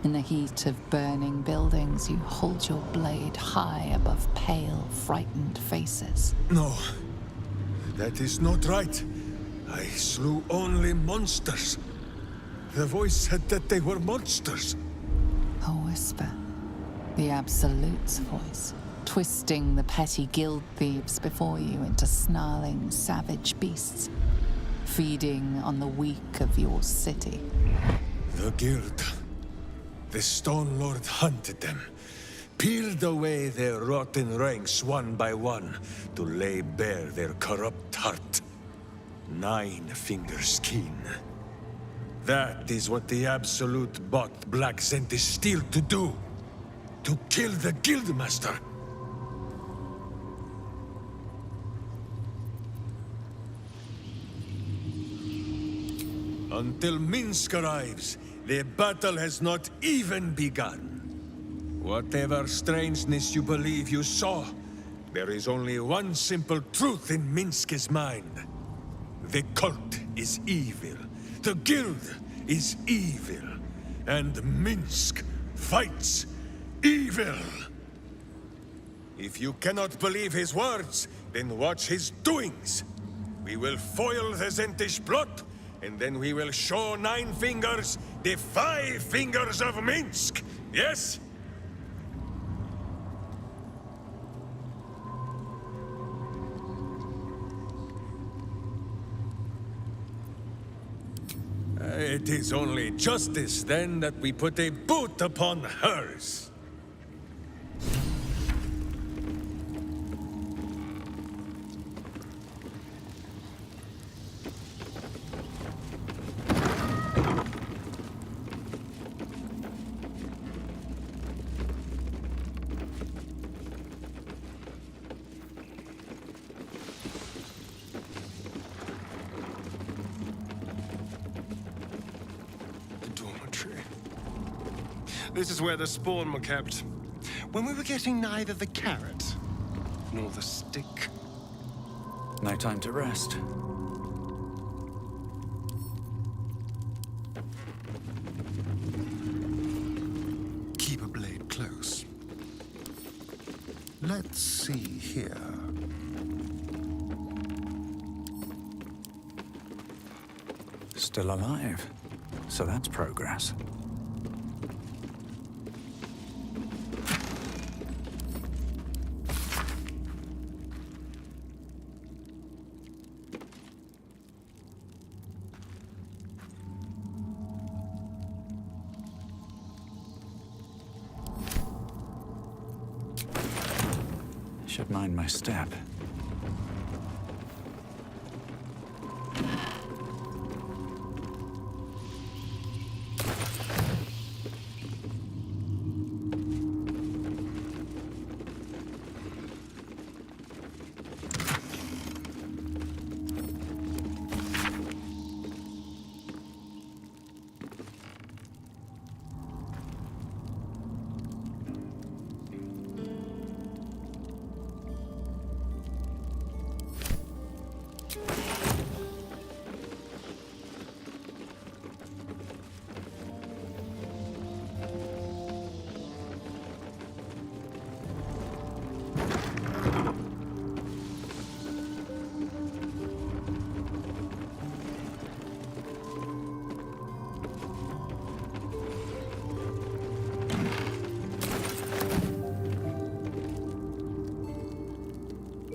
In the heat of burning buildings, you hold your blade high above pale, frightened faces. No, that is not right. I slew only monsters. The voice said that they were monsters. A whisper. The Absolute's voice, twisting the petty guild thieves before you into snarling, savage beasts, feeding on the weak of your city. The guild. The Stone Lord hunted them, peeled away their rotten ranks one by one to lay bare their corrupt heart. 9 fingers keen. That is what the Absolute bought Black Zentish Steel to do. To kill the Guildmaster. Until Minsk arrives, the battle has not even begun. Whatever strangeness you believe you saw, there is only one simple truth in Minsk's mind. The cult is evil. The guild is evil. And Minsk fights evil. If you cannot believe his words, then watch his doings. We will foil the Zentish plot, and then we will show Nine Fingers the 5 fingers of Minsk. Yes? It is only justice, then, that we put a boot upon hers. This is where the spawn were kept. When we were getting neither the carrot nor the stick. No time to rest. Keep a blade close. Let's see here. Still alive. So that's progress. Should mind my step.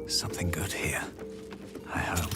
Something good here, I hope.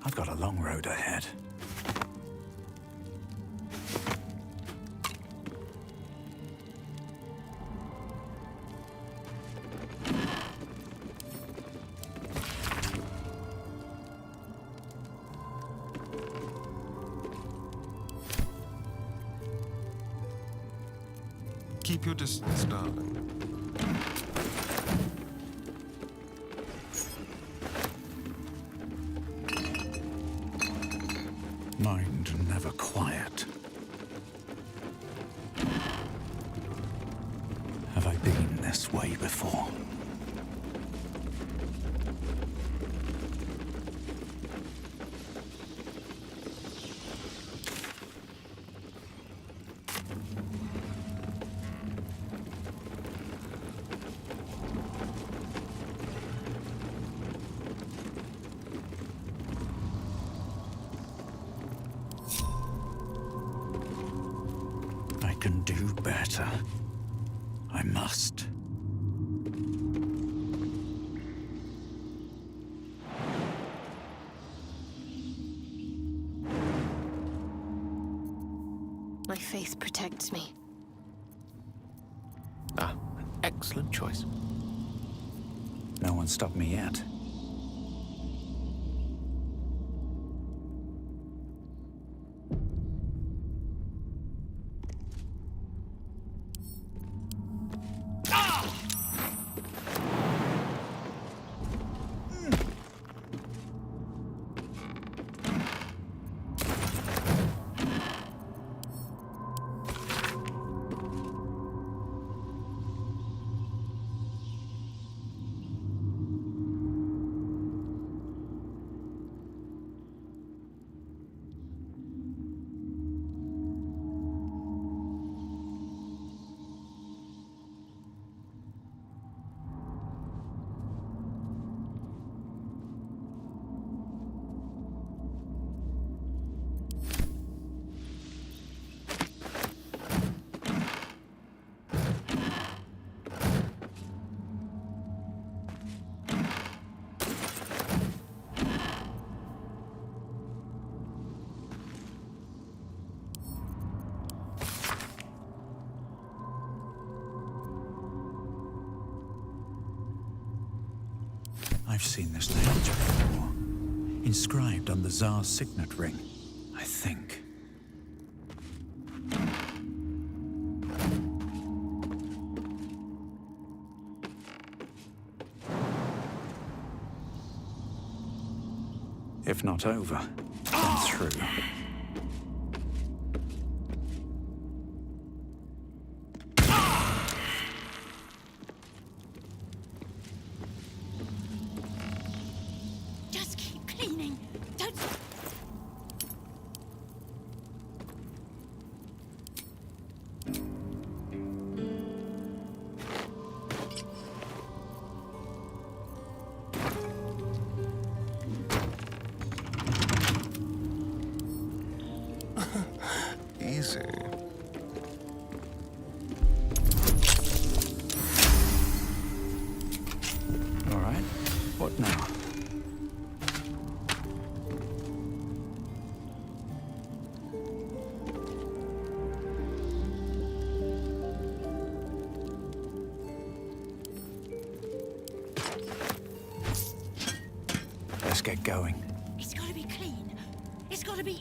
I've got a long road ahead. Keep your distance, darling. Mind never quiet. Have I been this way before? can do better. I must. My faith protects me. Ah, excellent choice. No one stopped me yet. I've seen this language before. Inscribed on the Tsar's signet ring, I think. If not over, then through. Just keep cleaning. Don't... Easy. All right, what now? Let's get going. It's gotta be clean. It's gotta be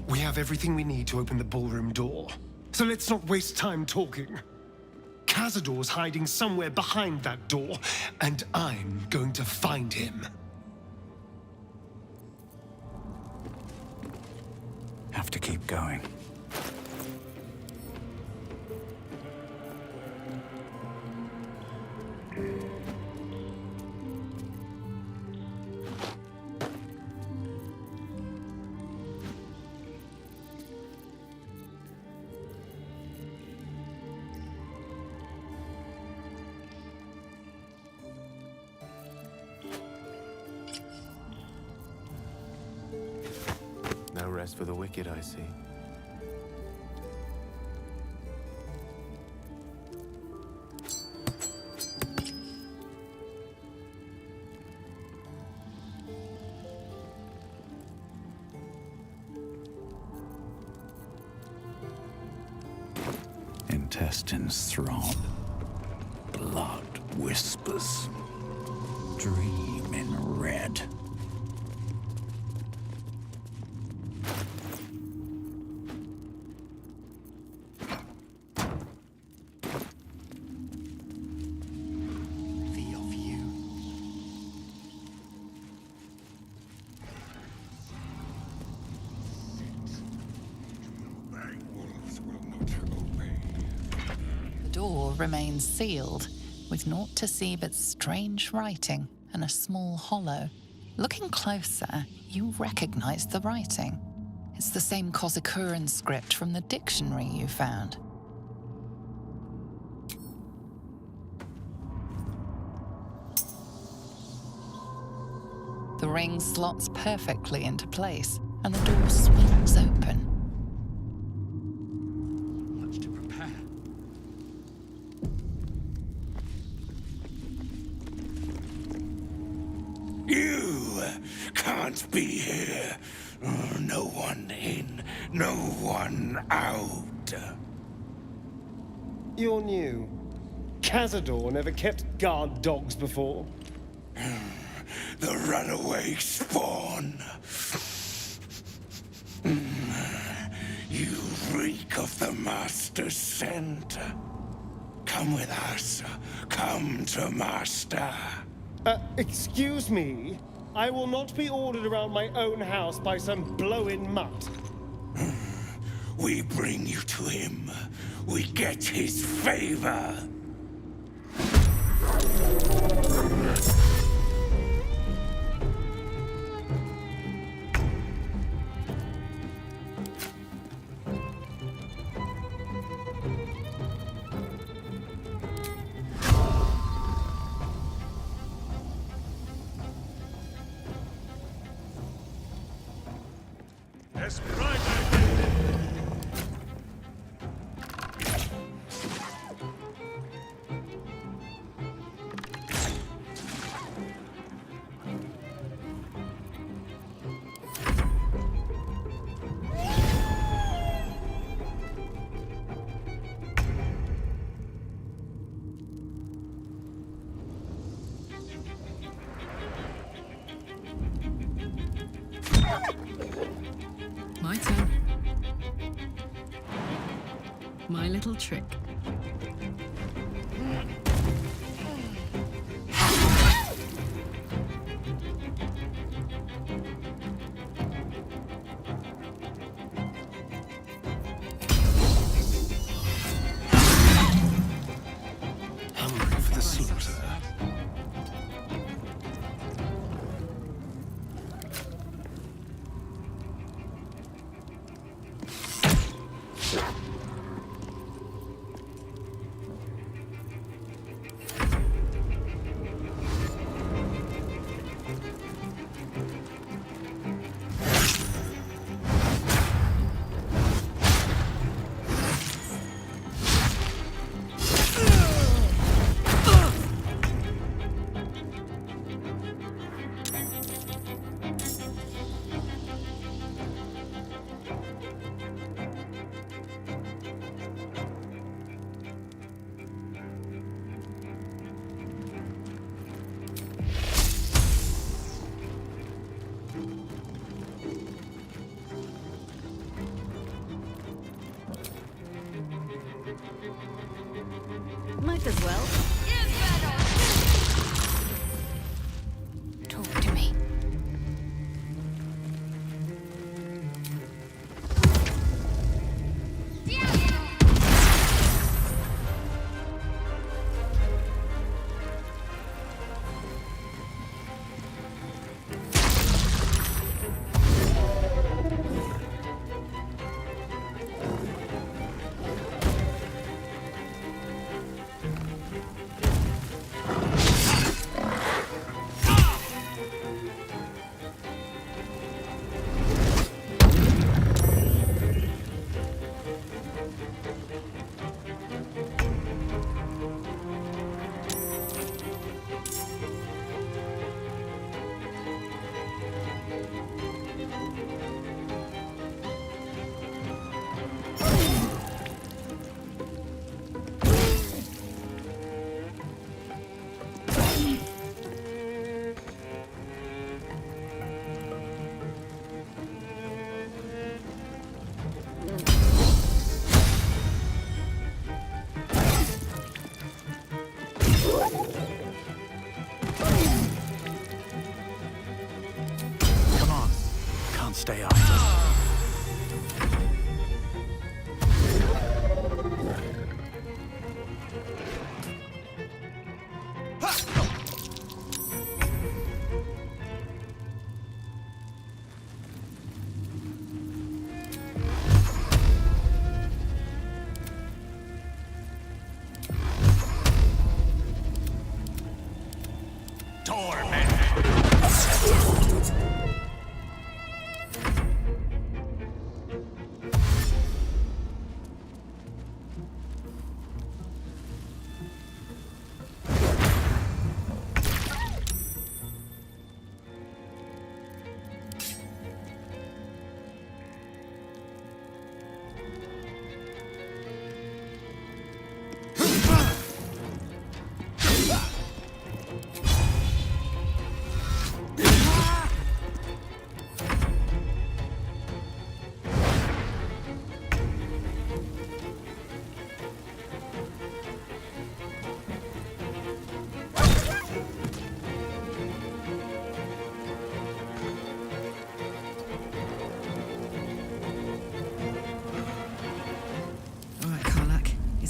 We have everything we need to open the ballroom door. So let's not waste time talking. Cazador's hiding somewhere behind that door, and I'm going to find him. Have to keep going. No rest for the wicked, I see. Intestines throb. Blood whispers. Dream in red. remains sealed, with naught to see but strange writing and a small hollow. Looking closer, you recognize the writing. It's the same Kozakuran script from the dictionary you found. The ring slots perfectly into place, and the door swings open. Much to prepare. You can't be here. No one in, no one out. You're new. Cazador never kept guard dogs before. The runaway spawn. You reek of the Master's scent. Come with us. Come to Master. Excuse me? I will not be ordered around my own house by some blow-in mutt. We bring you to him. We get his favor. My turn. My little trick. Hungry for the slaughter. Might as well. Talk to me. Come on. Can't stay idle.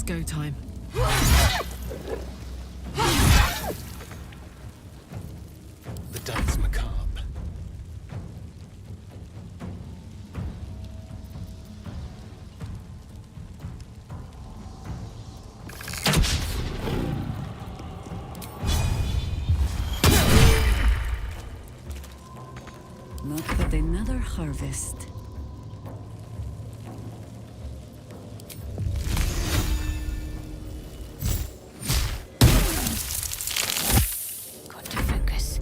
go time. The dance macabre. Not but another harvest. Got to focus.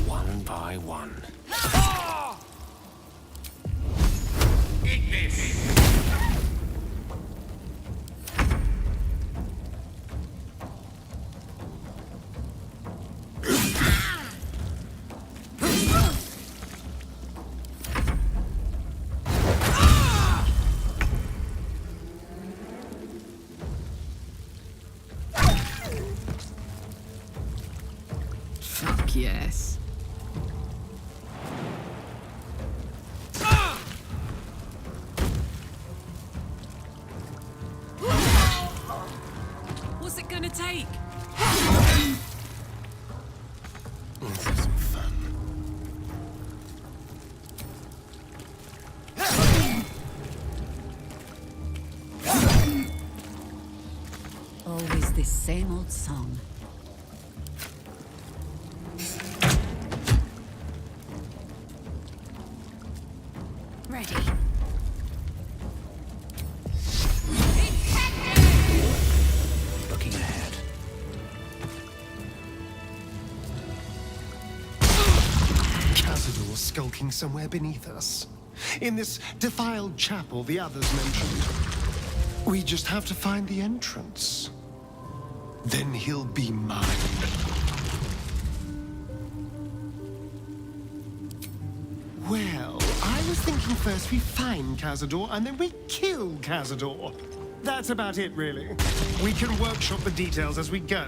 One by one. Fuck yes. What's it gonna take? Let's have some fun. Always the same old song. Ready. Looking ahead. Cazador skulking somewhere beneath us. In this defiled chapel the others mentioned. We just have to find the entrance. Then he'll be mine. Well, I was thinking first we find Cazador and then we kill Cazador. That's about it, really. We can workshop the details as we go.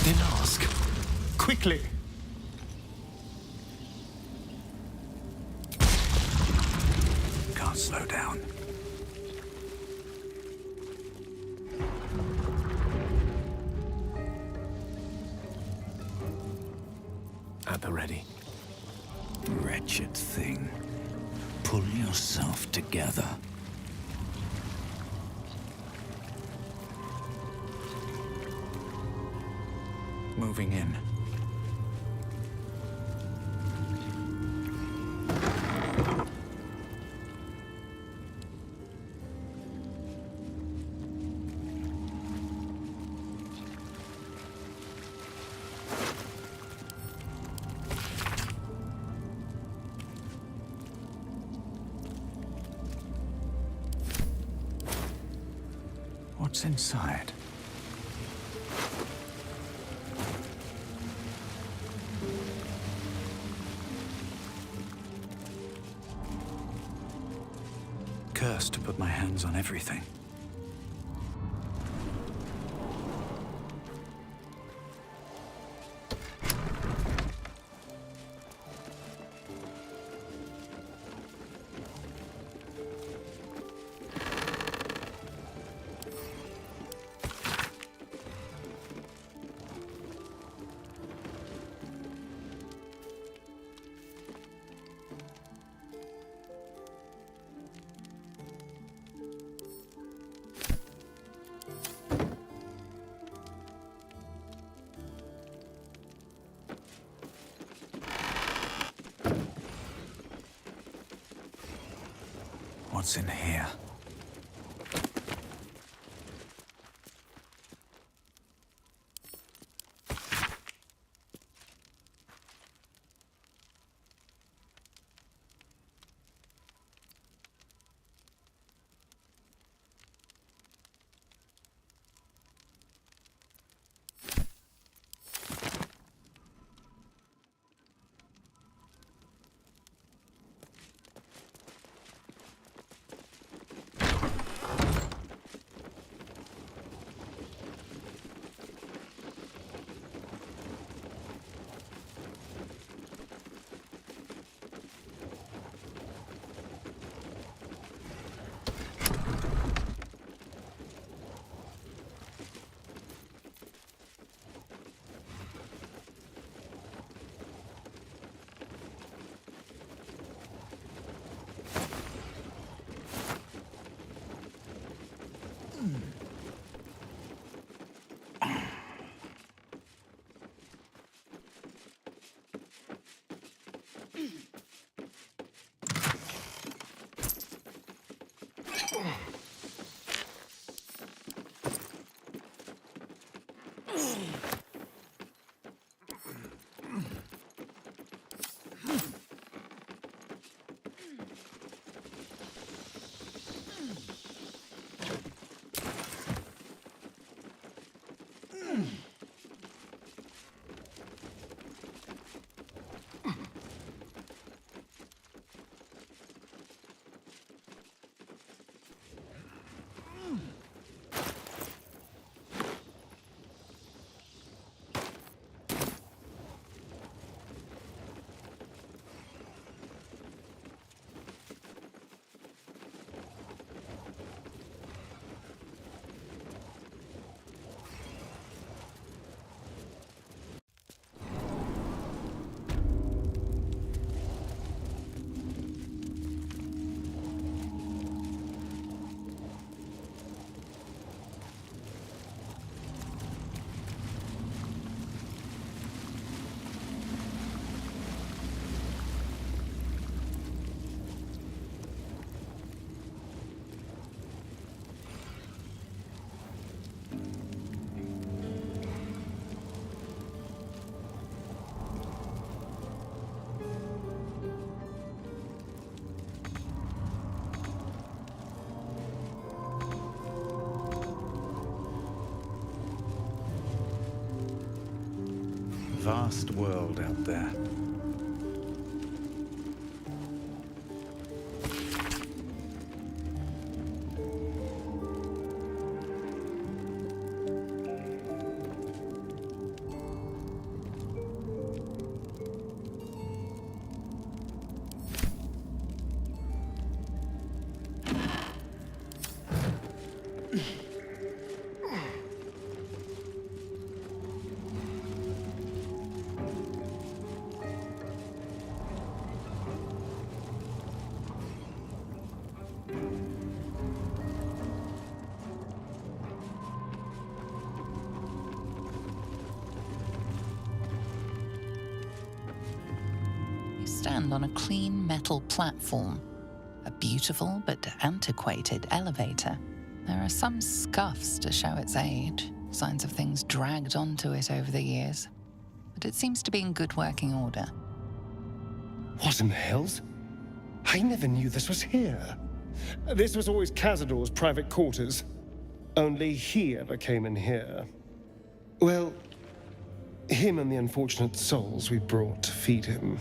Then ask. Quickly. Can't slow down. At the ready. Wretched thing. Pull yourself together. Moving in. What's inside? Cursed to put my hands on everything. What's in here? vast world out there. You stand on a clean metal platform, a beautiful but antiquated elevator. There are some scuffs to show its age, signs of things dragged onto it over the years, but it seems to be in good working order. What in the hells? I never knew this was here. This was always Cazador's private quarters. Only he ever came in here. Well, him and the unfortunate souls we brought to feed him.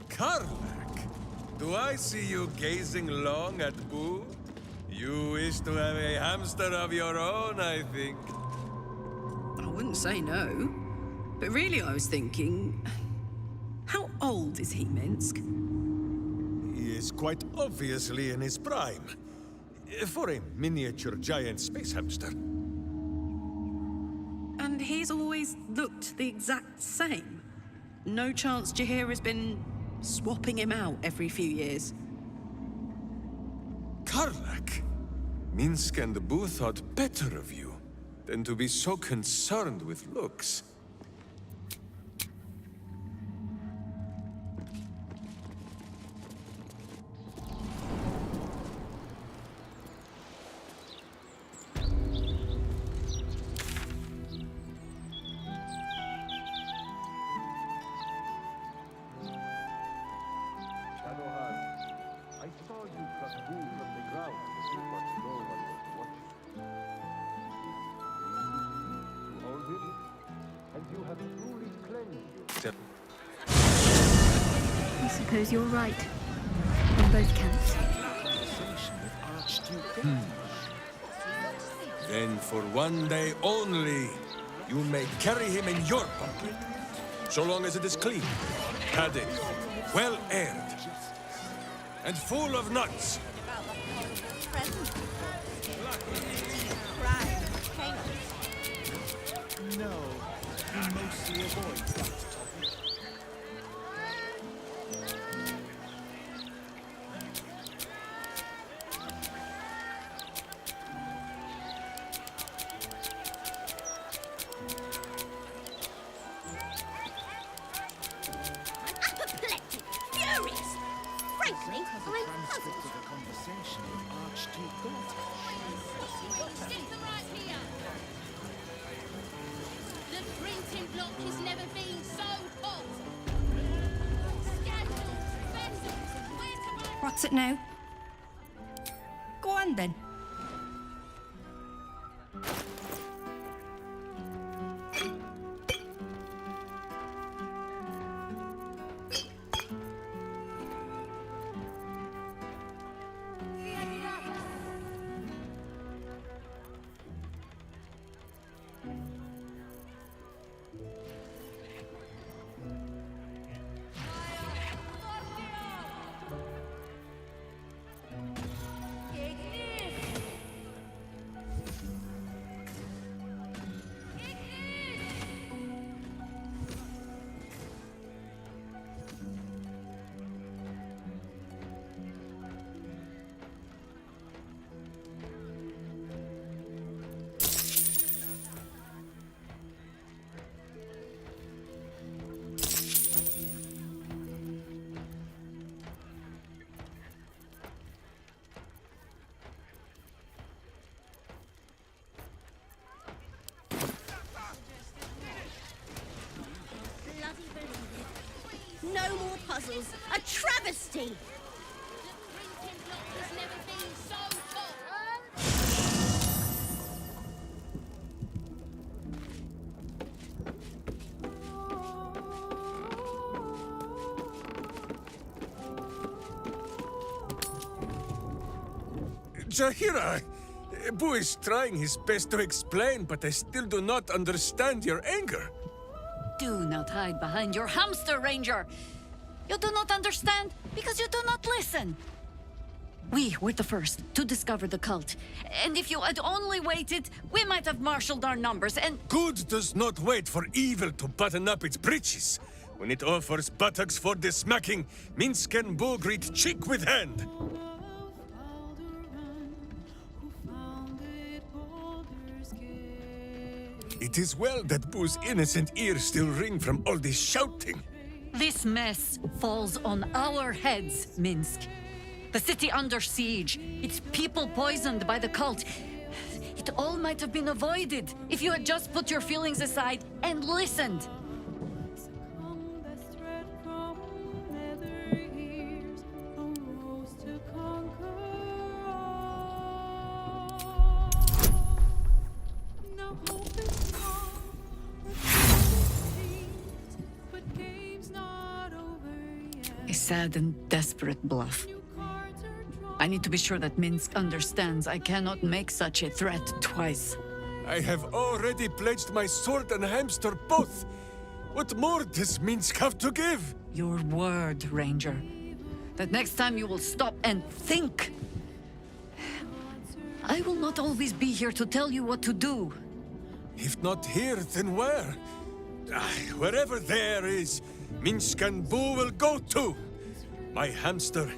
Karlak, do I see you gazing long at Boo? You wish to have a hamster of your own, I think. I wouldn't say no. But really, I was thinking, how old is he, Minsk? He is quite obviously in his prime. For a miniature giant space hamster. And he's always looked the exact same. No chance Jahir has been swapping him out every few years. Karlak, Minsk and Boo thought better of you than to be so concerned with looks. I suppose you're right. On both counts. Then for one day only, you may carry him in your pocket. So long as it is clean, padded, well aired, and full of nuts. No, he mostly avoids that topic. Apoplectic, furious. Frankly, I'm puzzled. A conversation with Archduke Daughter. The printing block has never been so hot. Scandal, vandals, where to buy... What's it now? Go on then. No more puzzles. A travesty. Jahira! Boo is trying his best to explain, but I still do not understand your anger. Do not hide behind your hamster, Ranger. You do not understand because you do not listen. We were the first to discover the cult. And if you had only waited, we might have marshaled our numbers and... Good does not wait for evil to button up its breeches. When it offers buttocks for the smacking, Minsk and Boo greet cheek with hand. It is well that Boo's innocent ears still ring from all this shouting. This mess falls on our heads, Minsk. The city under siege, its people poisoned by the cult. It all might have been avoided if you had just put your feelings aside and listened. A sad and desperate bluff. I need to be sure that Minsk understands I cannot make such a threat twice. I have already pledged my sword and hamster both. What more does Minsk have to give? Your word, Ranger. That next time you will stop and think. I will not always be here to tell you what to do. If not here, then where? Wherever there is, Minsk and Boo will go to. My hamster,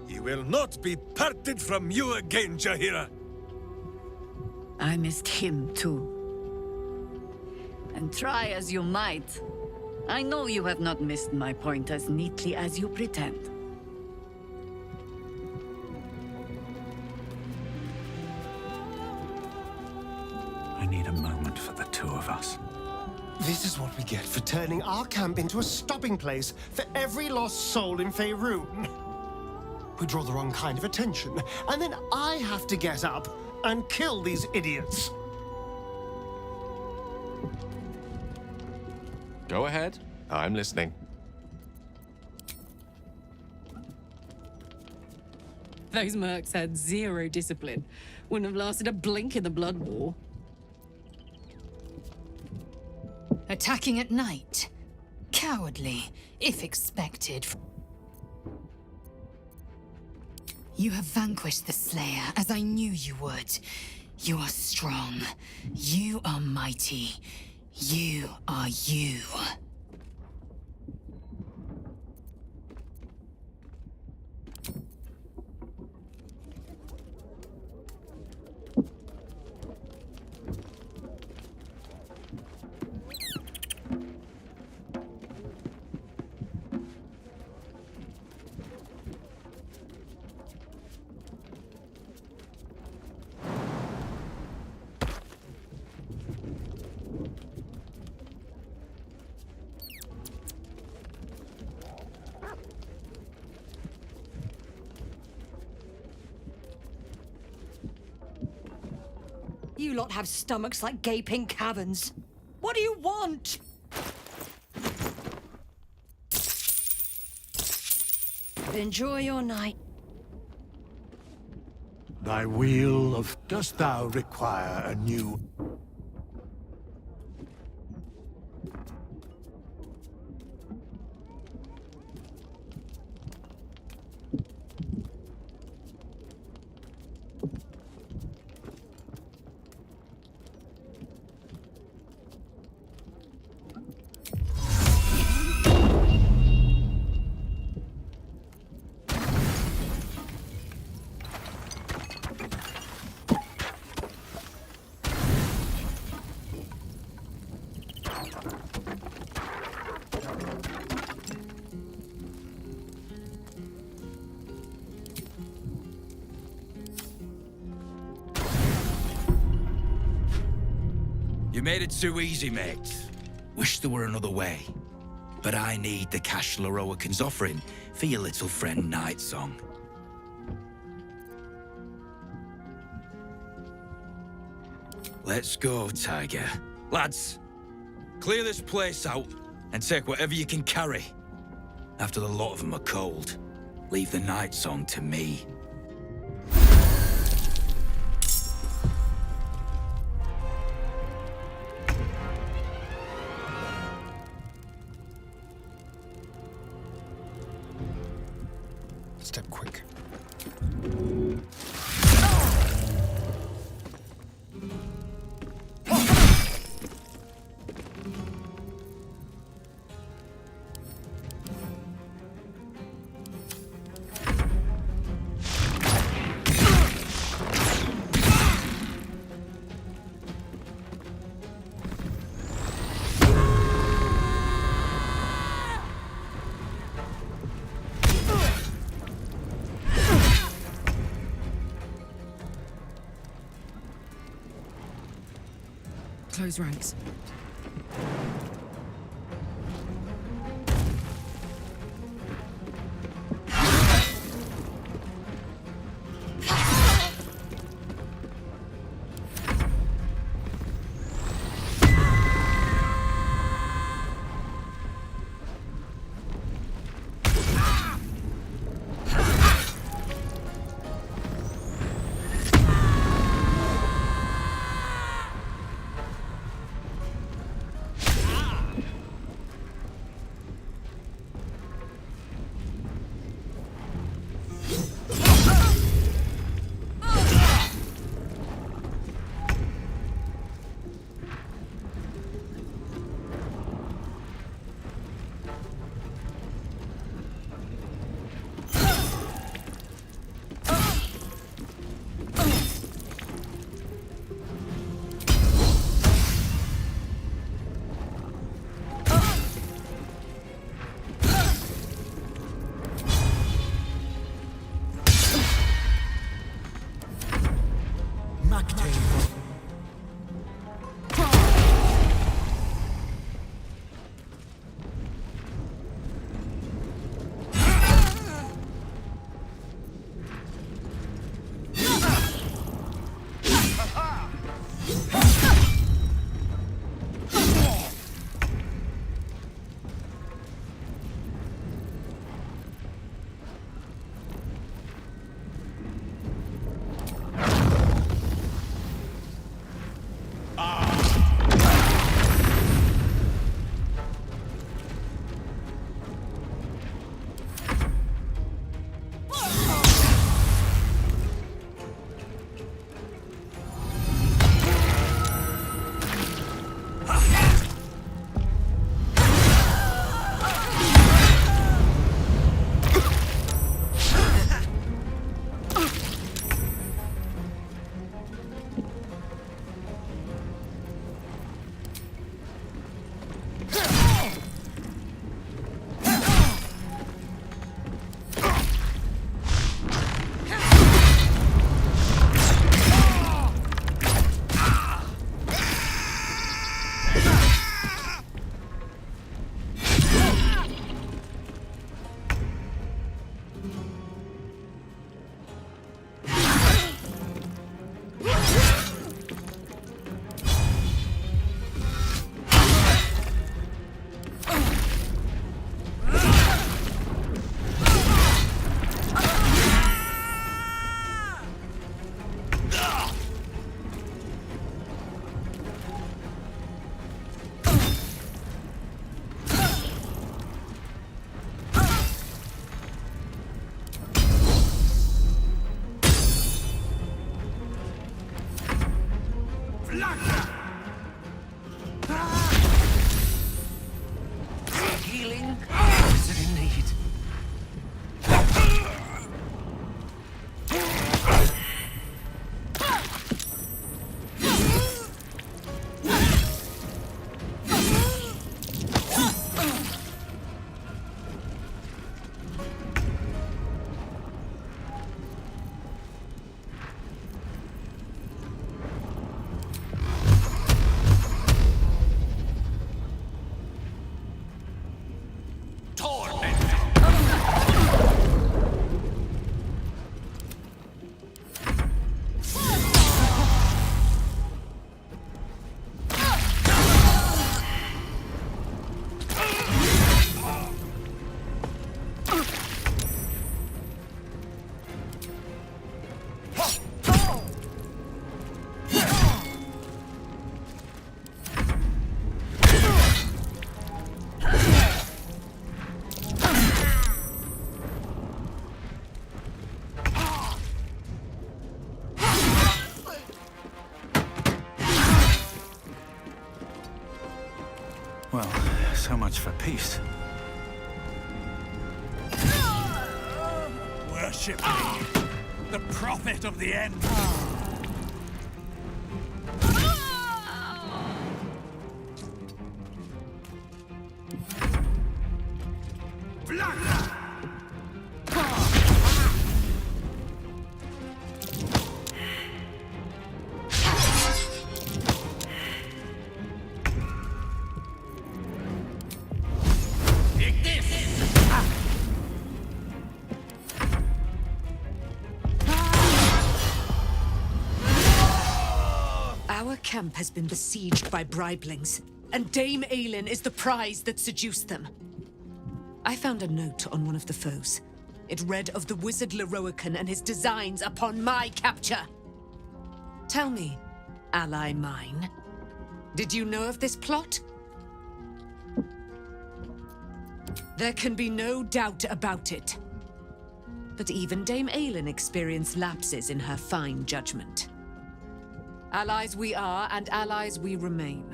he will not be parted from you again, Jahira. I missed him too. And try as you might, I know you have not missed my point as neatly as you pretend. I need a moment for the two of us. This is what we get for turning our camp into a stopping place for every lost soul in Faerun. We draw the wrong kind of attention, and then I have to get up and kill these idiots. Go ahead. I'm listening. Those mercs had zero discipline. Wouldn't have lasted a blink in the Blood War. Attacking at night. Cowardly, if expected. You have vanquished the Slayer, as I knew you would. You are strong. You are mighty. You are you. You lot have stomachs like gaping caverns. What do you want? Enjoy your night. Thy wheel of... Dost thou require a new... You made it too easy, mate. Wish there were another way. But I need the cash Loroakan's offering for your little friend Nightsong. Let's go, Tiger. Lads, clear this place out and take whatever you can carry. After the lot of them are cold, leave the Nightsong to me. Step quick. Close ranks. much for peace. Worship me, the prophet of the end. Our camp has been besieged by bribelings, and Dame Aelin is the prize that seduced them. I found a note on one of the foes. It read of the wizard Leroican and his designs upon my capture. Tell me, ally mine, did you know of this plot? There can be no doubt about it. But even Dame Aelin experienced lapses in her fine judgment. Allies we are, and allies we remain.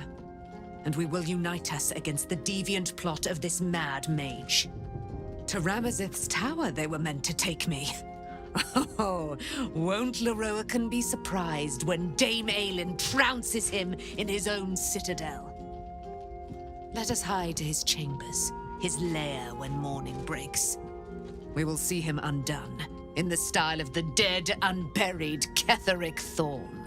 And we will unite us against the deviant plot of this mad mage. To Ramazith's tower they were meant to take me. Oh, won't Leroican be surprised when Dame Aelin trounces him in his own citadel? Let us hide to his chambers, his lair when morning breaks. We will see him undone, in the style of the dead, unburied Ketheric Thorn.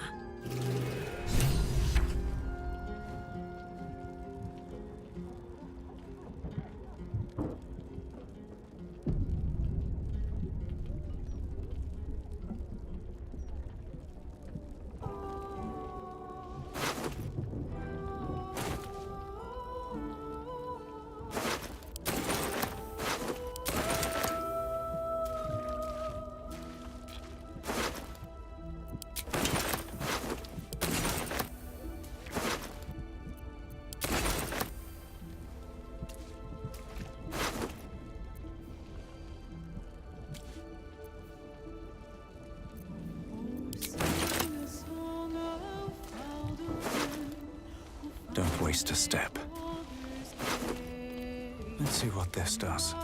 Don't waste a step. Let's see what this does.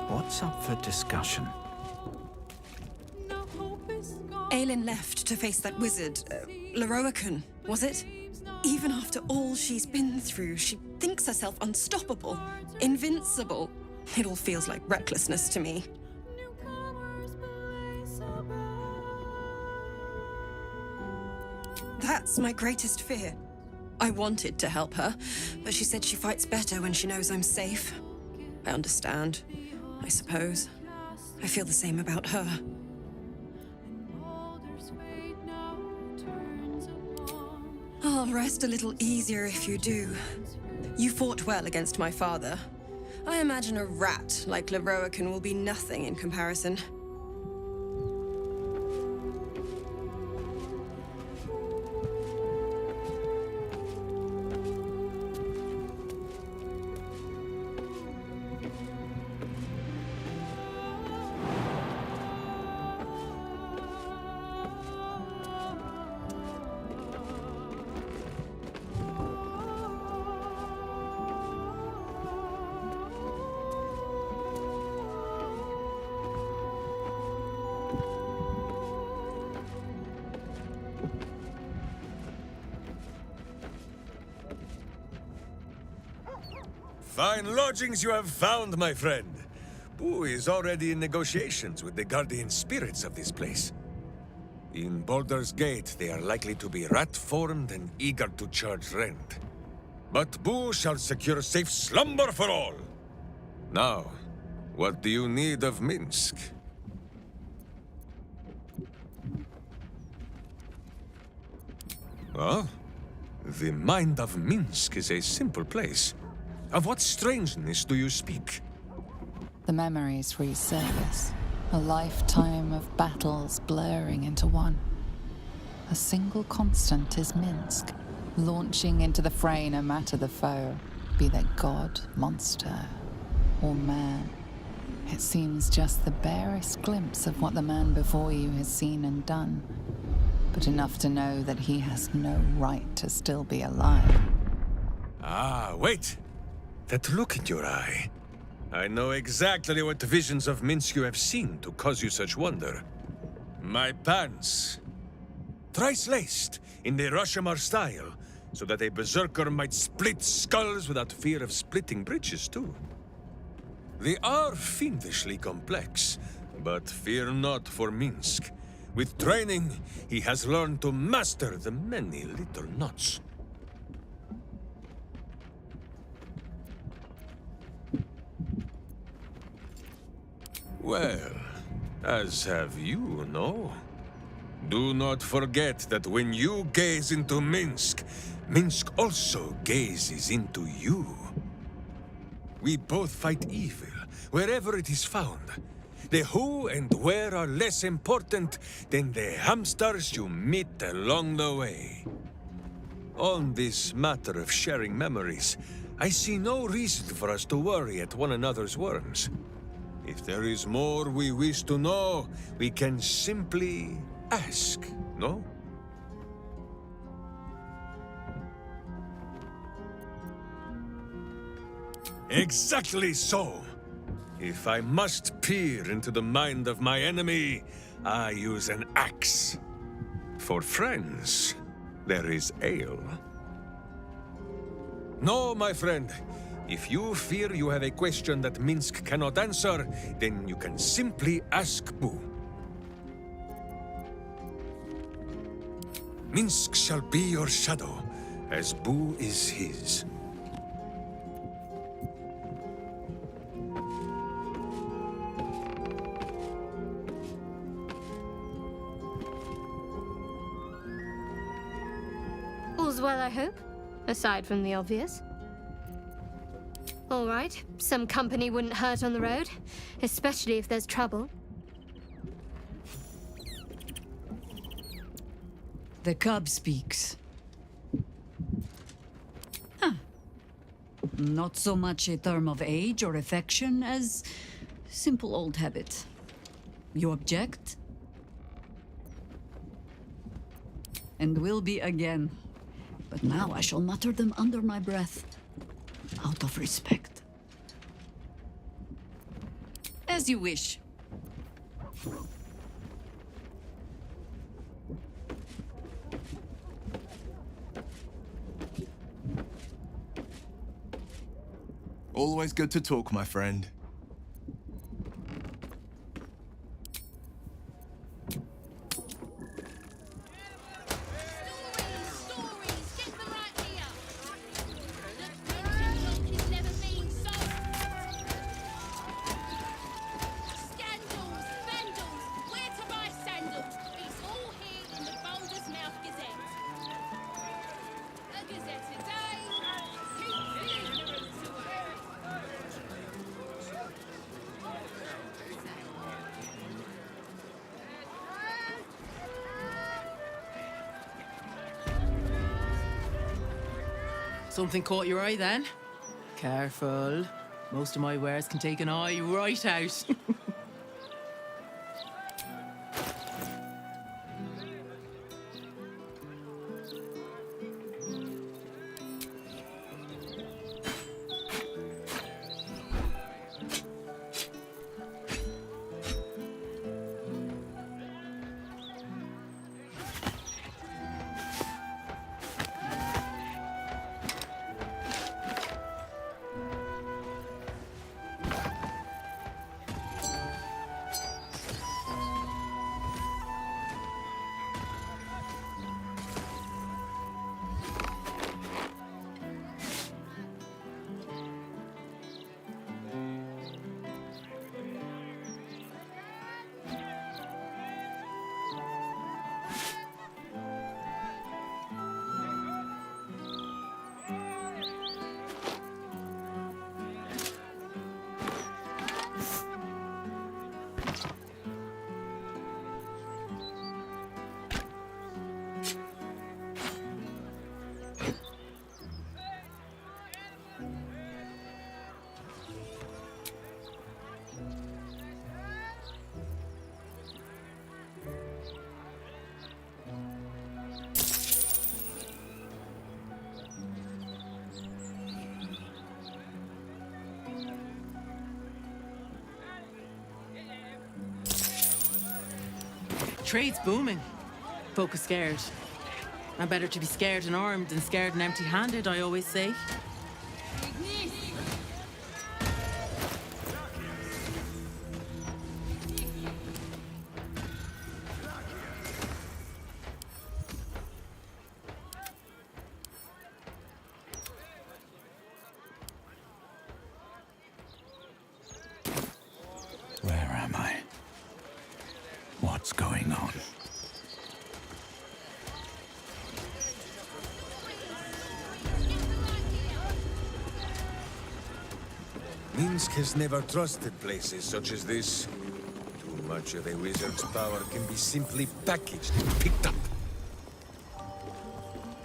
What's up for discussion? Aelin left to face that wizard, Leroican, was it? Even after all she's been through, she thinks herself unstoppable, invincible. It all feels like recklessness to me. That's my greatest fear. I wanted to help her, but she said she fights better when she knows I'm safe. I understand, I suppose. I feel the same about her. I'll rest a little easier if you do. You fought well against my father. I imagine a rat like Leroican will be nothing in comparison. Fine lodgings you have found, my friend. Boo is already in negotiations with the guardian spirits of this place. In Baldur's Gate, they are likely to be rat-formed and eager to charge rent. But Boo shall secure safe slumber for all. Now, what do you need of Minsk? Well, the mind of Minsk is a simple place. Of what strangeness do you speak? The memories resurface. A lifetime of battles blurring into one. A single constant is Minsk, launching into the fray no matter the foe, be they god, monster, or man. It seems just the barest glimpse of what the man before you has seen and done, but enough to know that he has no right to still be alive. Ah, wait! That look in your eye. I know exactly what visions of Minsk you have seen to cause you such wonder. My pants. Thrice laced in the Rashomar style, so that a berserker might split skulls without fear of splitting bridges too. They are fiendishly complex, but fear not for Minsk. With training, he has learned to master the many little knots. Well, as have you, no? Do not forget that when you gaze into Minsk, Minsk also gazes into you. We both fight evil, wherever it is found. The who and where are less important than the hamsters you meet along the way. On this matter of sharing memories, I see no reason for us to worry at one another's worms. If there is more we wish to know, we can simply ask, no? Exactly so! If I must peer into the mind of my enemy, I use an axe. For friends, there is ale. No, my friend. If you fear you have a question that Minsk cannot answer, then you can simply ask Boo. Minsk shall be your shadow, as Boo is his. All's well, I hope, aside from the obvious. All right, some company wouldn't hurt on the road, especially if there's trouble. The cub speaks. Huh. Not so much a term of age or affection as simple old habit. You object? And will be again. But now I shall mutter them under my breath, out of respect. As you wish. Always good to talk, my friend. Something caught your eye then? Careful. Most of my wares can take an eye right out. Trade's booming. Folk are scared. And better to be scared and armed than scared and empty-handed, I always say. Where am I? What's going on? Minsk has never trusted places such as this. Too much of a wizard's power can be simply packaged and picked up.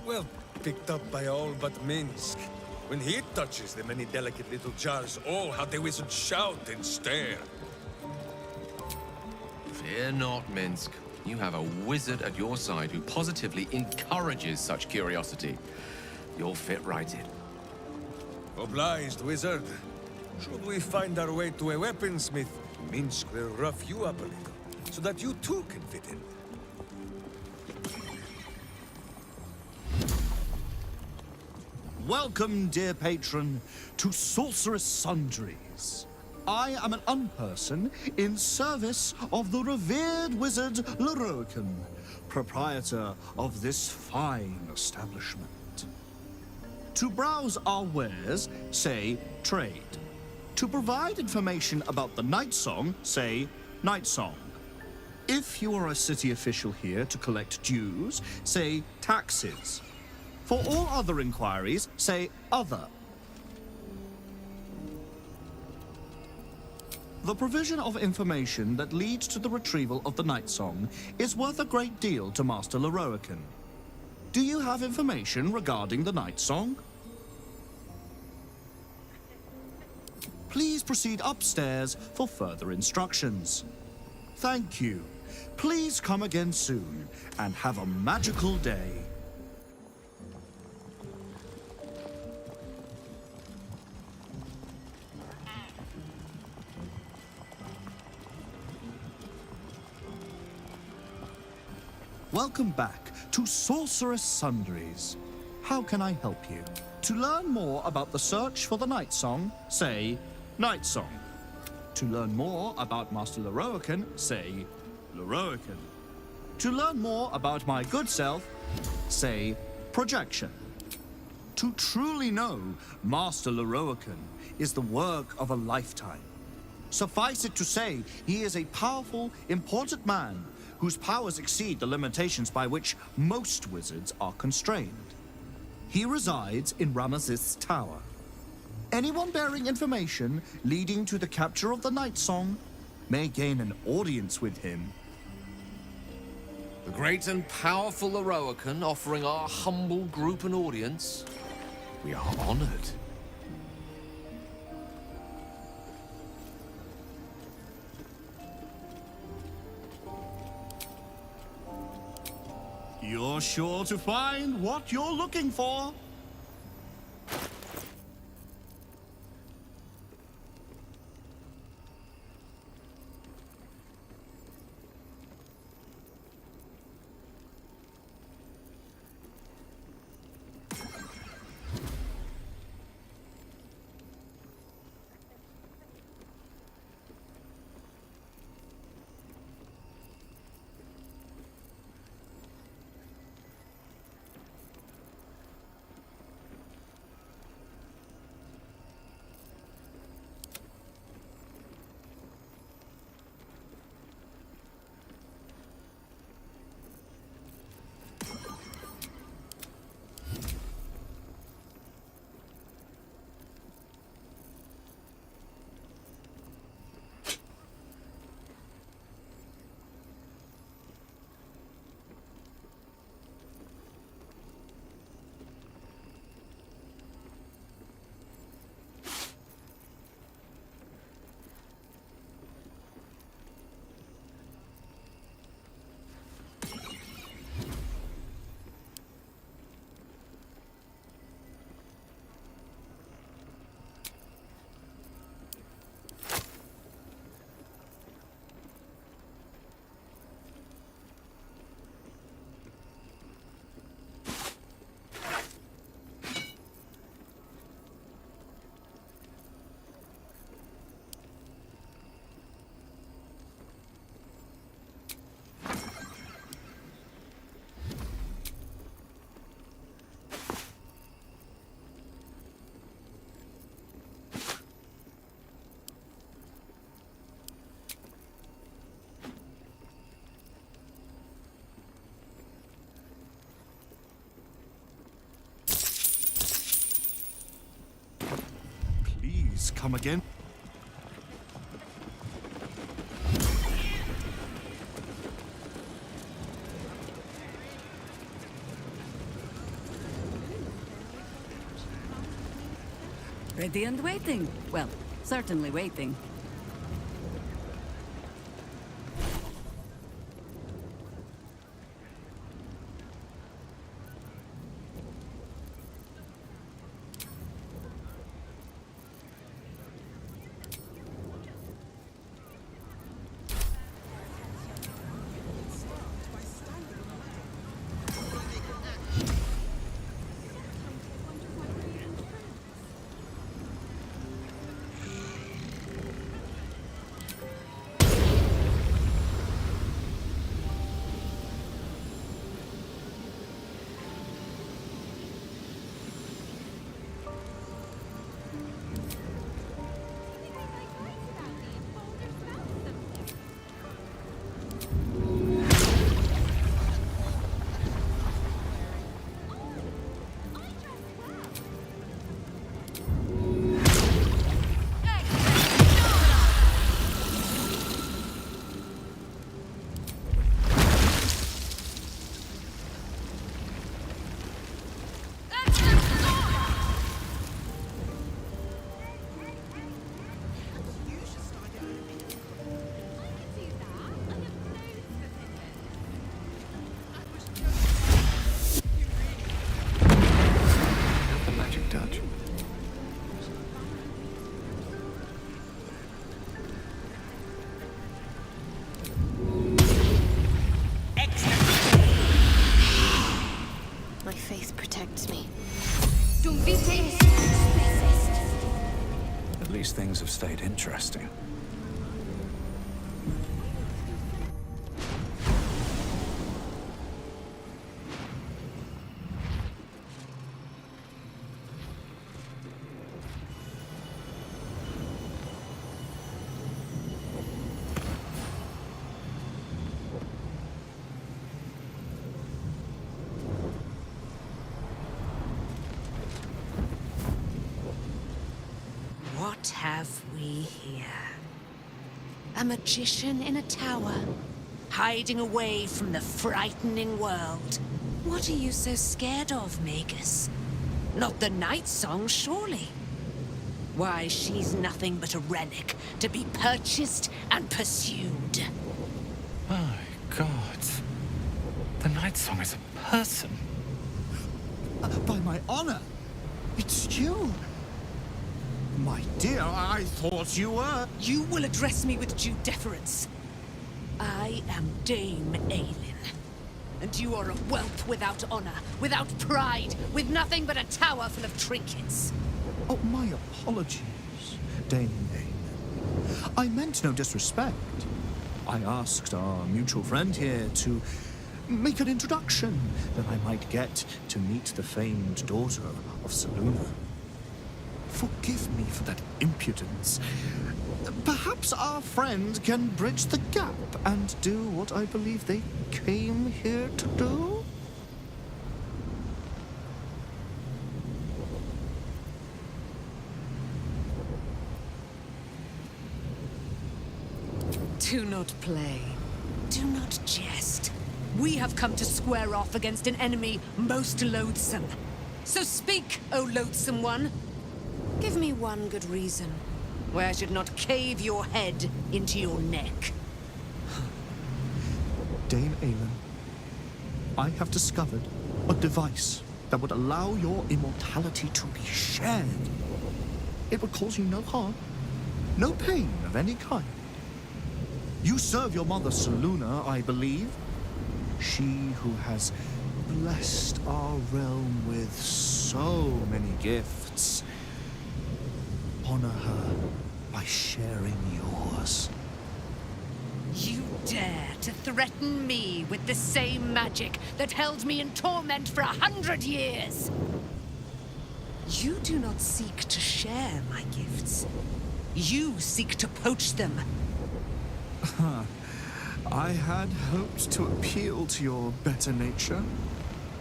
Well, picked up by all but Minsk. When he touches the many delicate little jars, oh, how the wizards shout and stare. Fear not, Minsk. You have a wizard at your side who positively encourages such curiosity. You'll fit right in. Obliged, wizard. Should we find our way to a weaponsmith, Minsk will rough you up a little, so that you too can fit in. Welcome, dear patron, to Sorceress Sundries. I am an unperson in service of the revered wizard Leroican, proprietor of this fine establishment. To browse our wares, say trade. To provide information about the Night Song, say Night Song. If you are a city official here to collect dues, say taxes. For all other inquiries, say other. The provision of information that leads to the retrieval of the Night Song is worth a great deal to Master Leroican. Do you have information regarding the Night Song? Please proceed upstairs for further instructions. Thank you. Please come again soon and have a magical day. Welcome back to Sorceress Sundries. How can I help you? To learn more about the search for the Night Song, say Night Song. To learn more about Master Leroican, say Leroican. To learn more about my good self, say projection. To truly know Master Leroican is the work of a lifetime. Suffice it to say, he is a powerful, important man whose powers exceed the limitations by which most wizards are constrained. He resides in Ramazith's tower. Anyone bearing information leading to the capture of the Night Song may gain an audience with him. The great and powerful Leroican offering our humble group an audience. We are honored. You're sure to find what you're looking for. come again. Ready and waiting. Well, certainly waiting. My faith protects me. At least things have stayed interesting. What have we here? A magician in a tower, hiding away from the frightening world. What are you so scared of, Magus? Not the Night Song, surely? Why, she's nothing but a relic to be purchased and pursued. My God. The Night Song is a person. By my honor, it's you. My dear, I thought you were... You will address me with due deference. I am Dame Aelin. And you are a whelp without honor, without pride, with nothing but a tower full of trinkets. Oh, my apologies, Dame Aelin. I meant no disrespect. I asked our mutual friend here to make an introduction that I might get to meet the famed daughter of Selûne. Forgive me for that impudence. Perhaps our friend can bridge the gap and do what I believe they came here to do? Do not play. Do not jest. We have come to square off against an enemy most loathsome. So speak, O loathsome one. Give me one good reason why I should not cave your head into your neck. Dame Aelin, I have discovered a device that would allow your immortality to be shared. It would cause you no harm, no pain of any kind. You serve your mother Selûne, I believe. She who has blessed our realm with so many gifts. Honor her by sharing yours. You dare to threaten me with the same magic that held me in torment for 100 years? You do not seek to share my gifts. You seek to poach them. I had hoped to appeal to your better nature.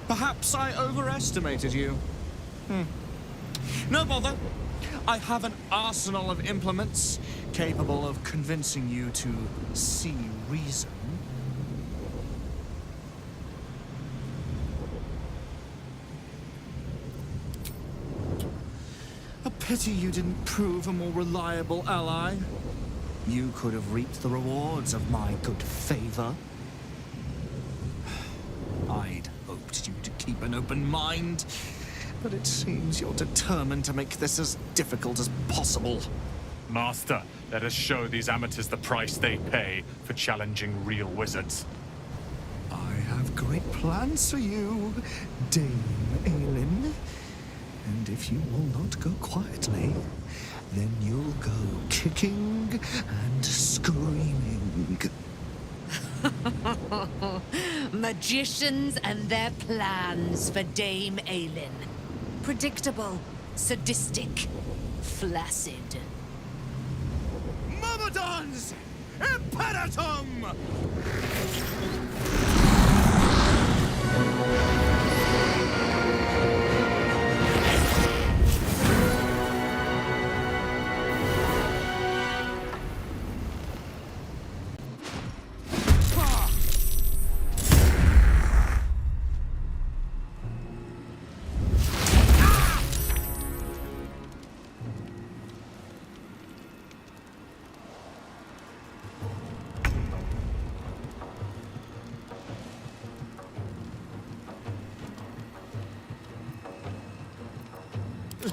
Perhaps I overestimated you. No bother. I have an arsenal of implements capable of convincing you to see reason. A pity you didn't prove a more reliable ally. You could have reaped the rewards of my good favor. I'd hoped you to keep an open mind, but it seems you're determined to make this as difficult as possible. Master, let us show these amateurs the price they pay for challenging real wizards. I have great plans for you, Dame Aelin. And if you will not go quietly, then you'll go kicking and screaming. Magicians and their plans for Dame Aelin. Predictable, sadistic, flaccid. Myrmidons! Imperatum!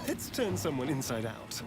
Let's turn someone inside out.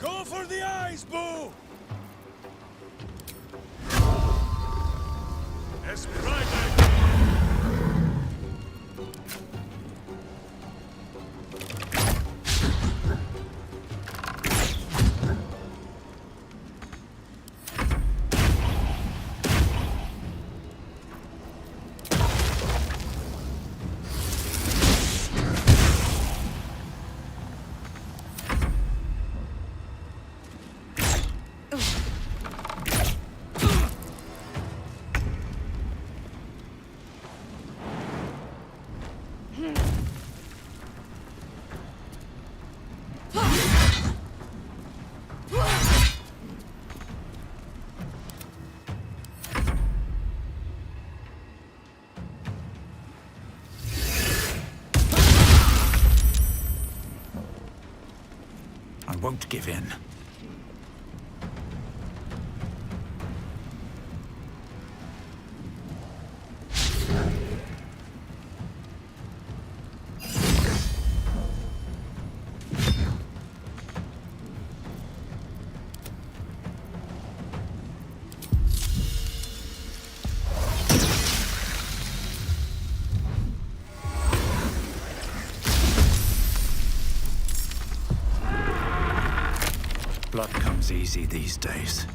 Go for the eyes, Boo! It's bright. I won't give in. Blood comes easy these days.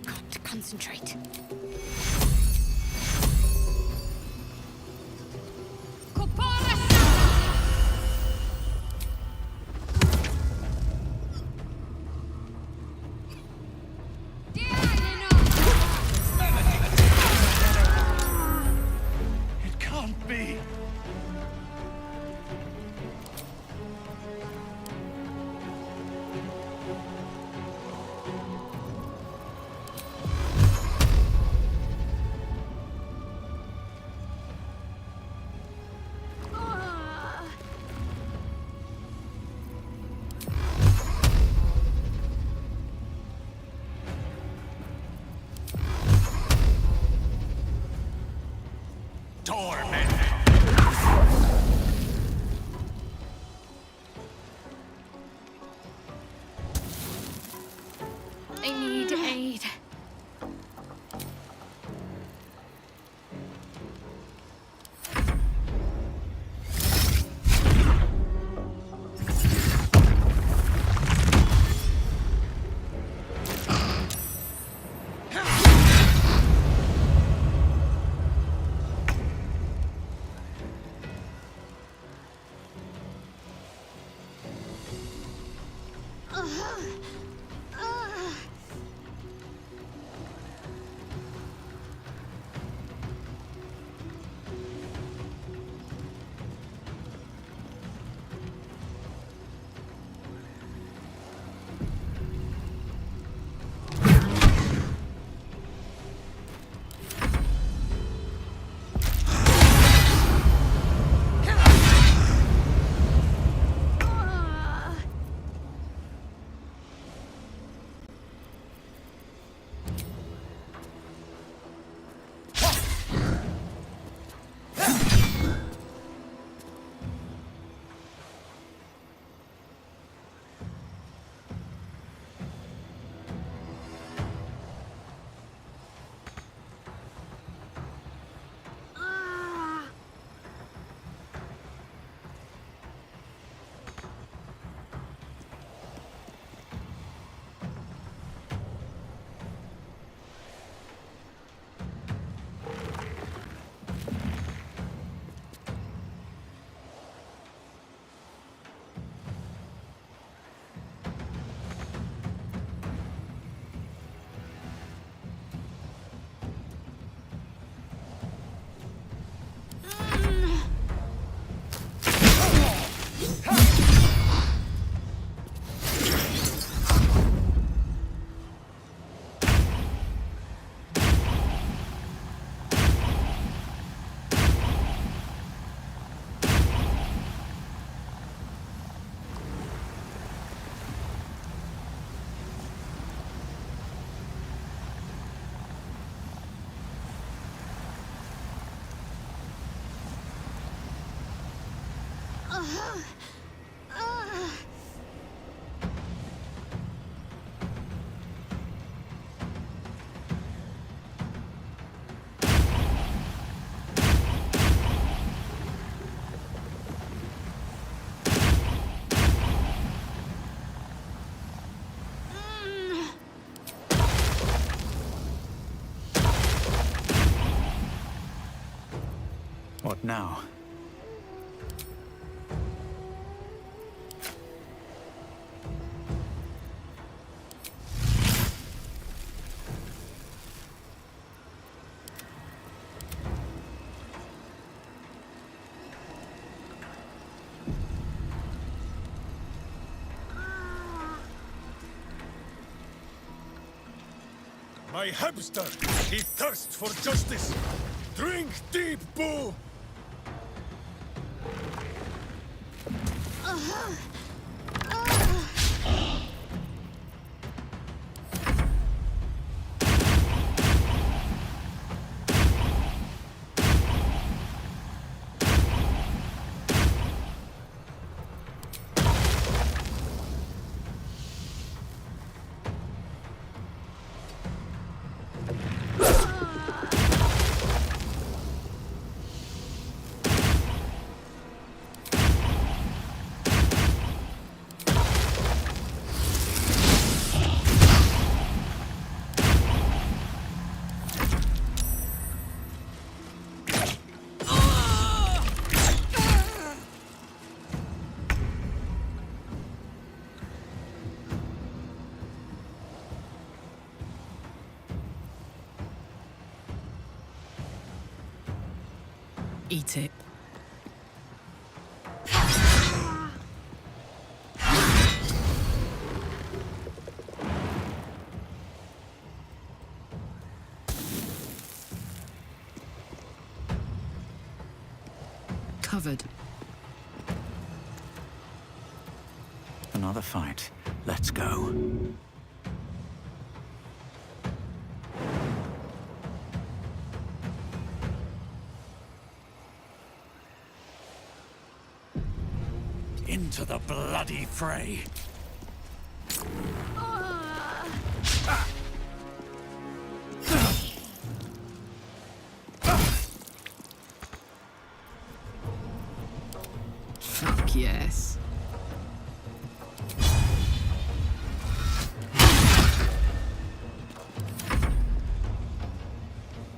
Got to concentrate. It can't be. I need aid. What now? My hamster, he thirsts for justice. Drink deep, Boo! Eat it. Covered. Another fight. Let's go. Into the bloody fray. Fuck yes.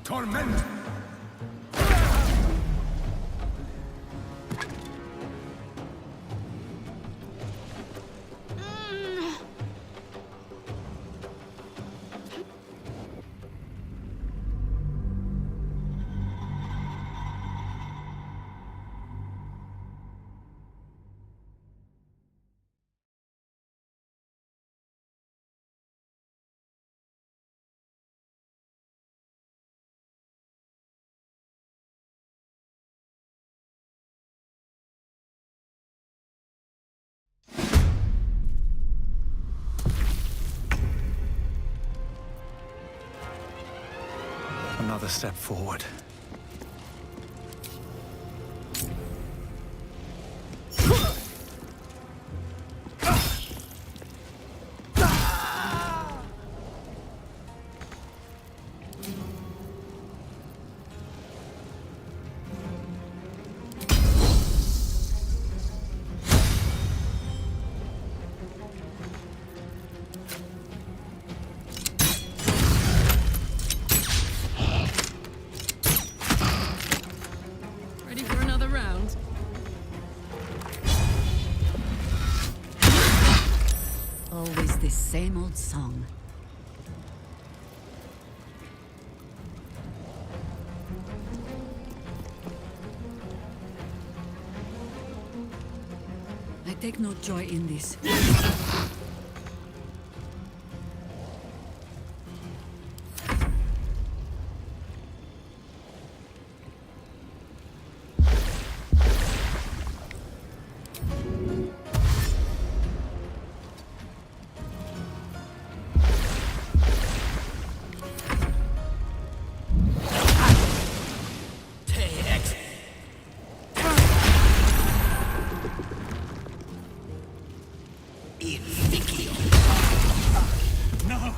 Torment! Another step forward. Ready for another round? Always this same old song. I take no joy in this. No!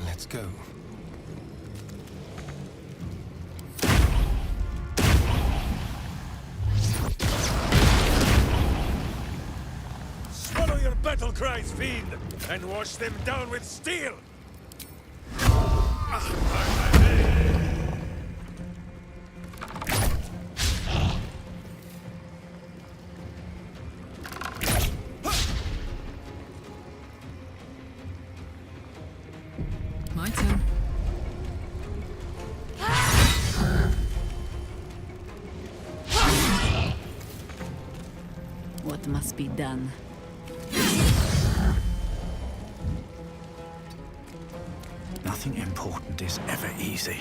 Let's go. Swallow your battle cries, fiend, and wash them down with steel! My turn. What must be done? Nothing important is ever easy.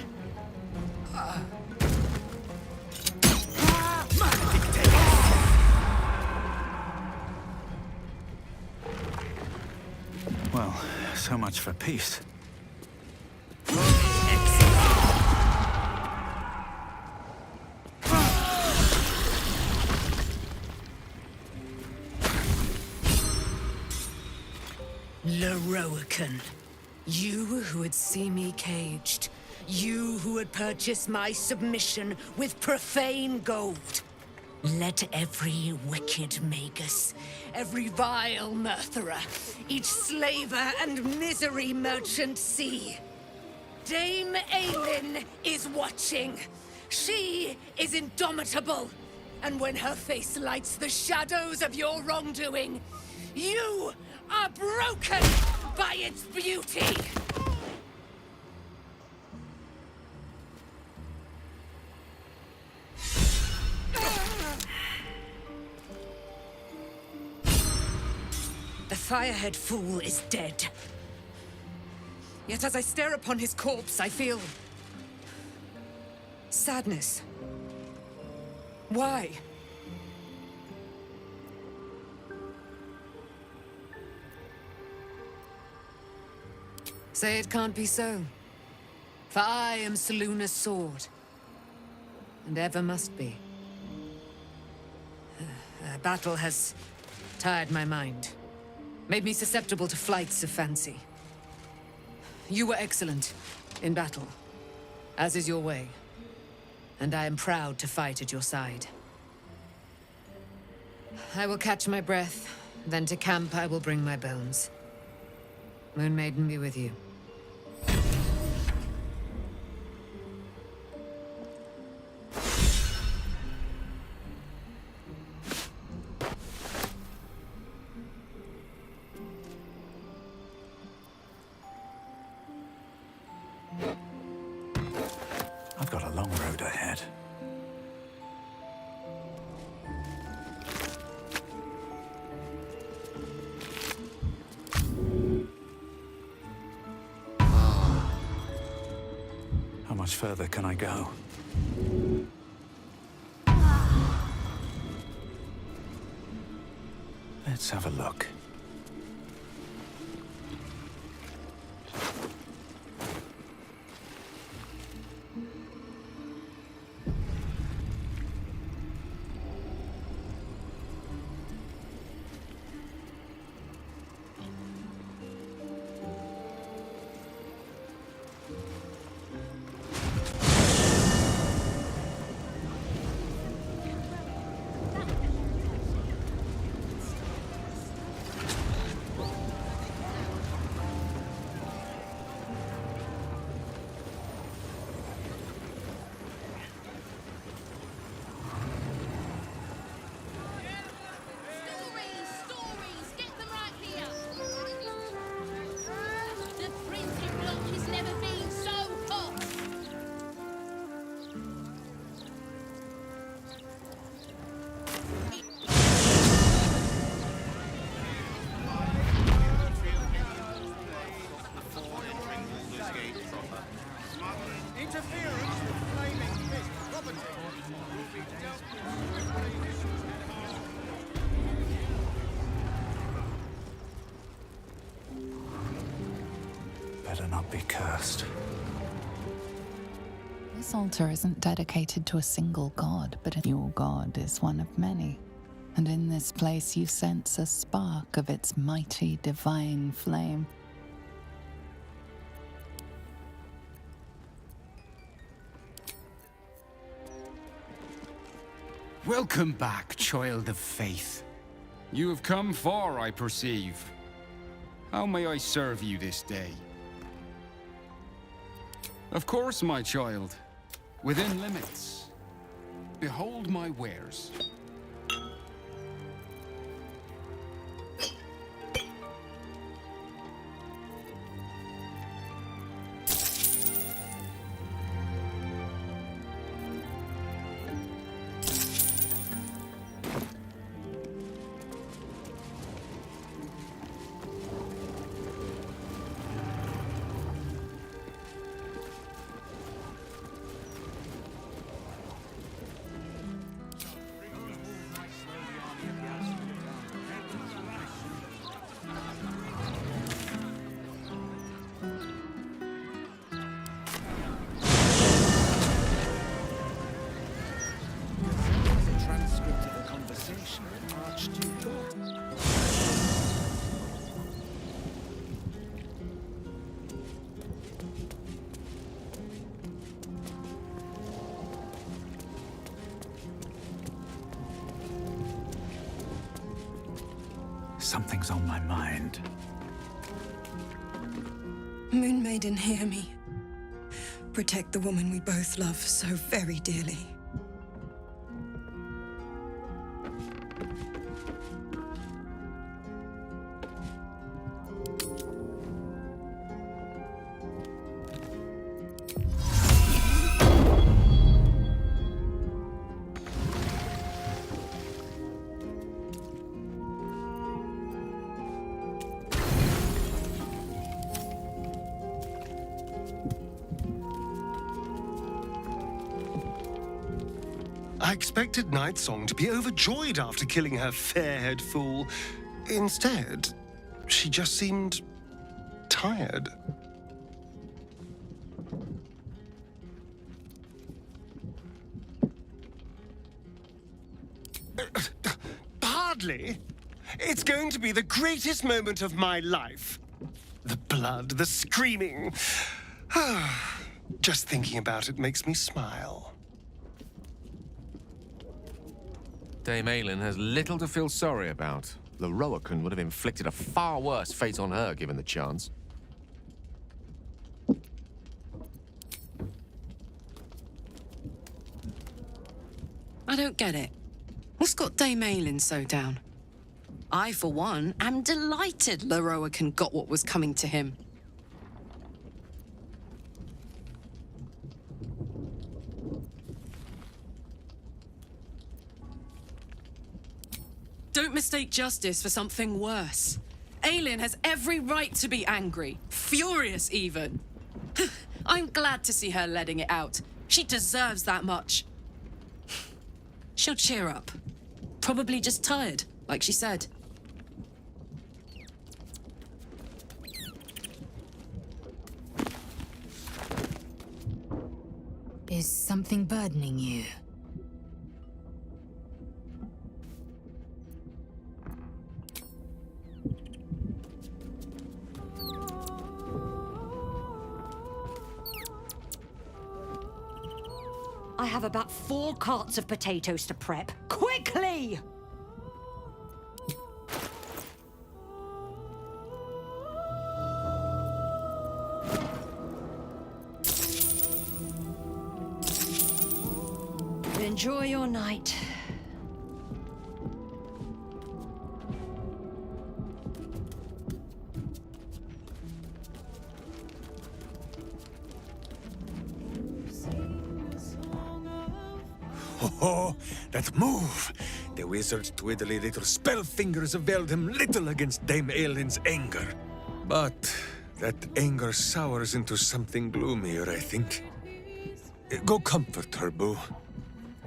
Well, so much for peace. Lorroakan. You who would see me caged. You who would purchase my submission with profane gold. Let every wicked magus, every vile murtherer, each slaver and misery merchant see. Dame Aelin is watching. She is indomitable. And when her face lights the shadows of your wrongdoing, you are broken by its beauty. The Firehead Fool is dead. Yet as I stare upon his corpse, I feel sadness. Why? Say it can't be so. For I am Seluna's sword. And ever must be. Battle has tired my mind. Made me susceptible to flights of fancy. You were excellent in battle, as is your way. And I am proud to fight at your side. I will catch my breath, then to camp I will bring my bones. Moon Maiden be with you. I've got a long road ahead. How much further can I go? Let's have a look. Better not be cursed. This altar isn't dedicated to a single god, but your god is one of many. And in this place you sense a spark of its mighty divine flame. Welcome back, child of faith. You have come far, I perceive. How may I serve you this day? Of course, my child. Within limits. Behold my wares. something's on my mind. Moon Maiden, hear me. Protect the woman we both love so very dearly. I expected Nightsong to be overjoyed after killing her fair-haired fool. Instead, she just seemed tired. Hardly. It's going to be the greatest moment of my life. The blood, the screaming. Just thinking about it makes me smile. Dame Aylin has little to feel sorry about. Leroican would have inflicted a far worse fate on her given the chance. I don't get it. What's got Dame Aylin so down? I, for one, am delighted Leroican got what was coming to him. Don't mistake justice for something worse. Aylin has every right to be angry, furious even. I'm glad to see her letting it out. She deserves that much. She'll cheer up. Probably just tired, like she said. Is something burdening you? I have about 4 carts of potatoes to prep. Quickly! Enjoy your night. Oh, that move! The wizard's twiddly little spell fingers availed him little against Dame Aylin's anger. But that anger sours into something gloomier, I think. Go comfort her, Boo.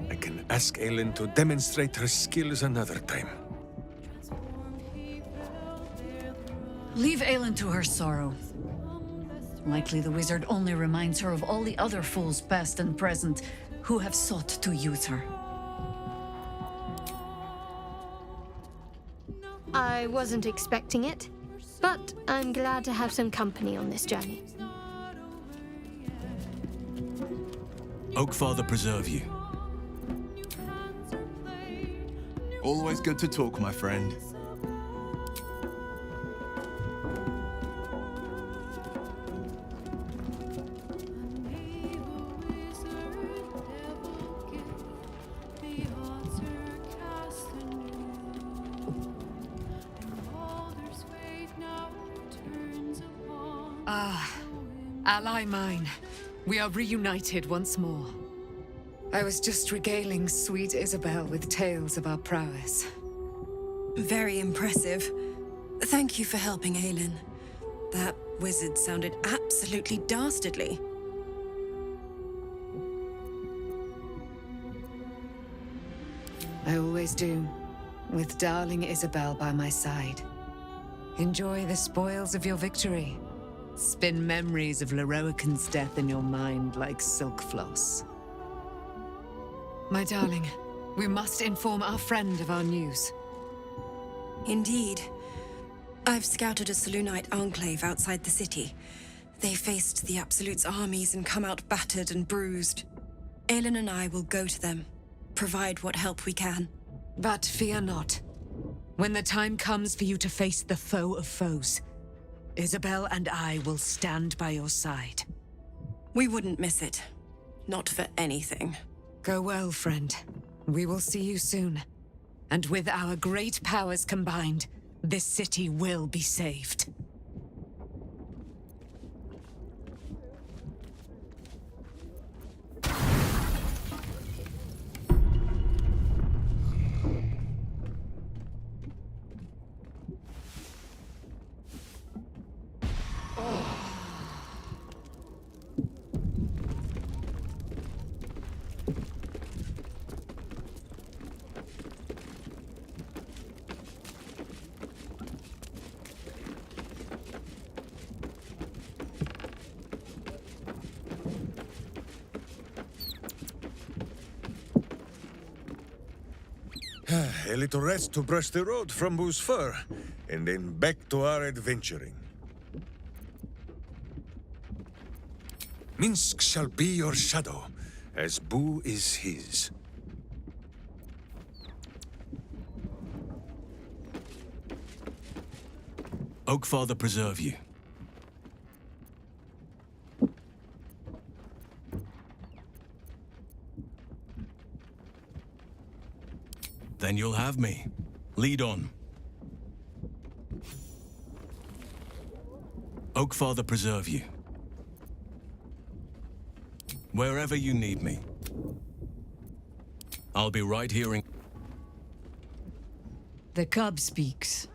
I can ask Aylin to demonstrate her skills another time. Leave Aylin to her sorrow. Likely the wizard only reminds her of all the other fools past and present who have sought to use her. I wasn't expecting it, but I'm glad to have some company on this journey. Oakfather preserve you. Always good to talk, my friend. Ally mine, we are reunited once more. I was just regaling sweet Isabel with tales of our prowess. Very impressive. Thank you for helping Aylin. That wizard sounded absolutely dastardly. I always do, with darling Isabel by my side. Enjoy the spoils of your victory. Spin memories of Leroican's death in your mind like silk floss. My darling, we must inform our friend of our news. Indeed. I've scouted a Selûnite enclave outside the city. They faced the Absolute's armies and come out battered and bruised. Aylin and I will go to them, provide what help we can. But fear not. When the time comes for you to face the foe of foes, Isabel and I will stand by your side. We wouldn't miss it. Not for anything. Go well, friend. We will see you soon. And with our great powers combined, this city will be saved. A little rest to brush the road from Boo's fur, and then back to our adventuring. Minsk shall be your shadow, as Boo is his. Oakfather preserve you. Then you'll have me. Lead on. Oakfather preserve you. Wherever you need me. I'll be right here in... The cub speaks.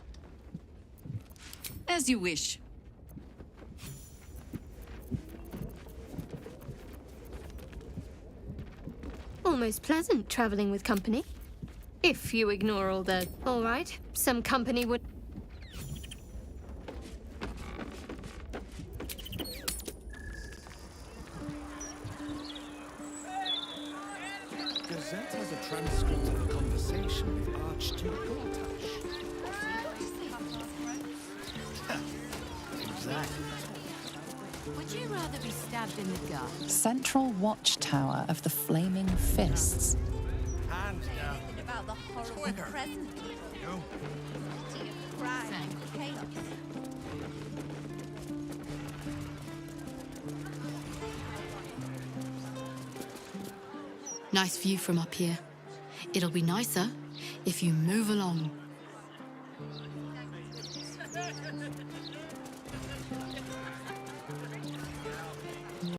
As you wish. Almost pleasant traveling with company. If you ignore all the... All right, some company would... Gazette has a transcript of a conversation with Archduke Gortash. Exactly. Would you rather be stabbed in the gut? Central watchtower of the Flaming Fists. Hands down. About the horrible present. No. Chaos. Nice view from up here. It'll be nicer if you move along.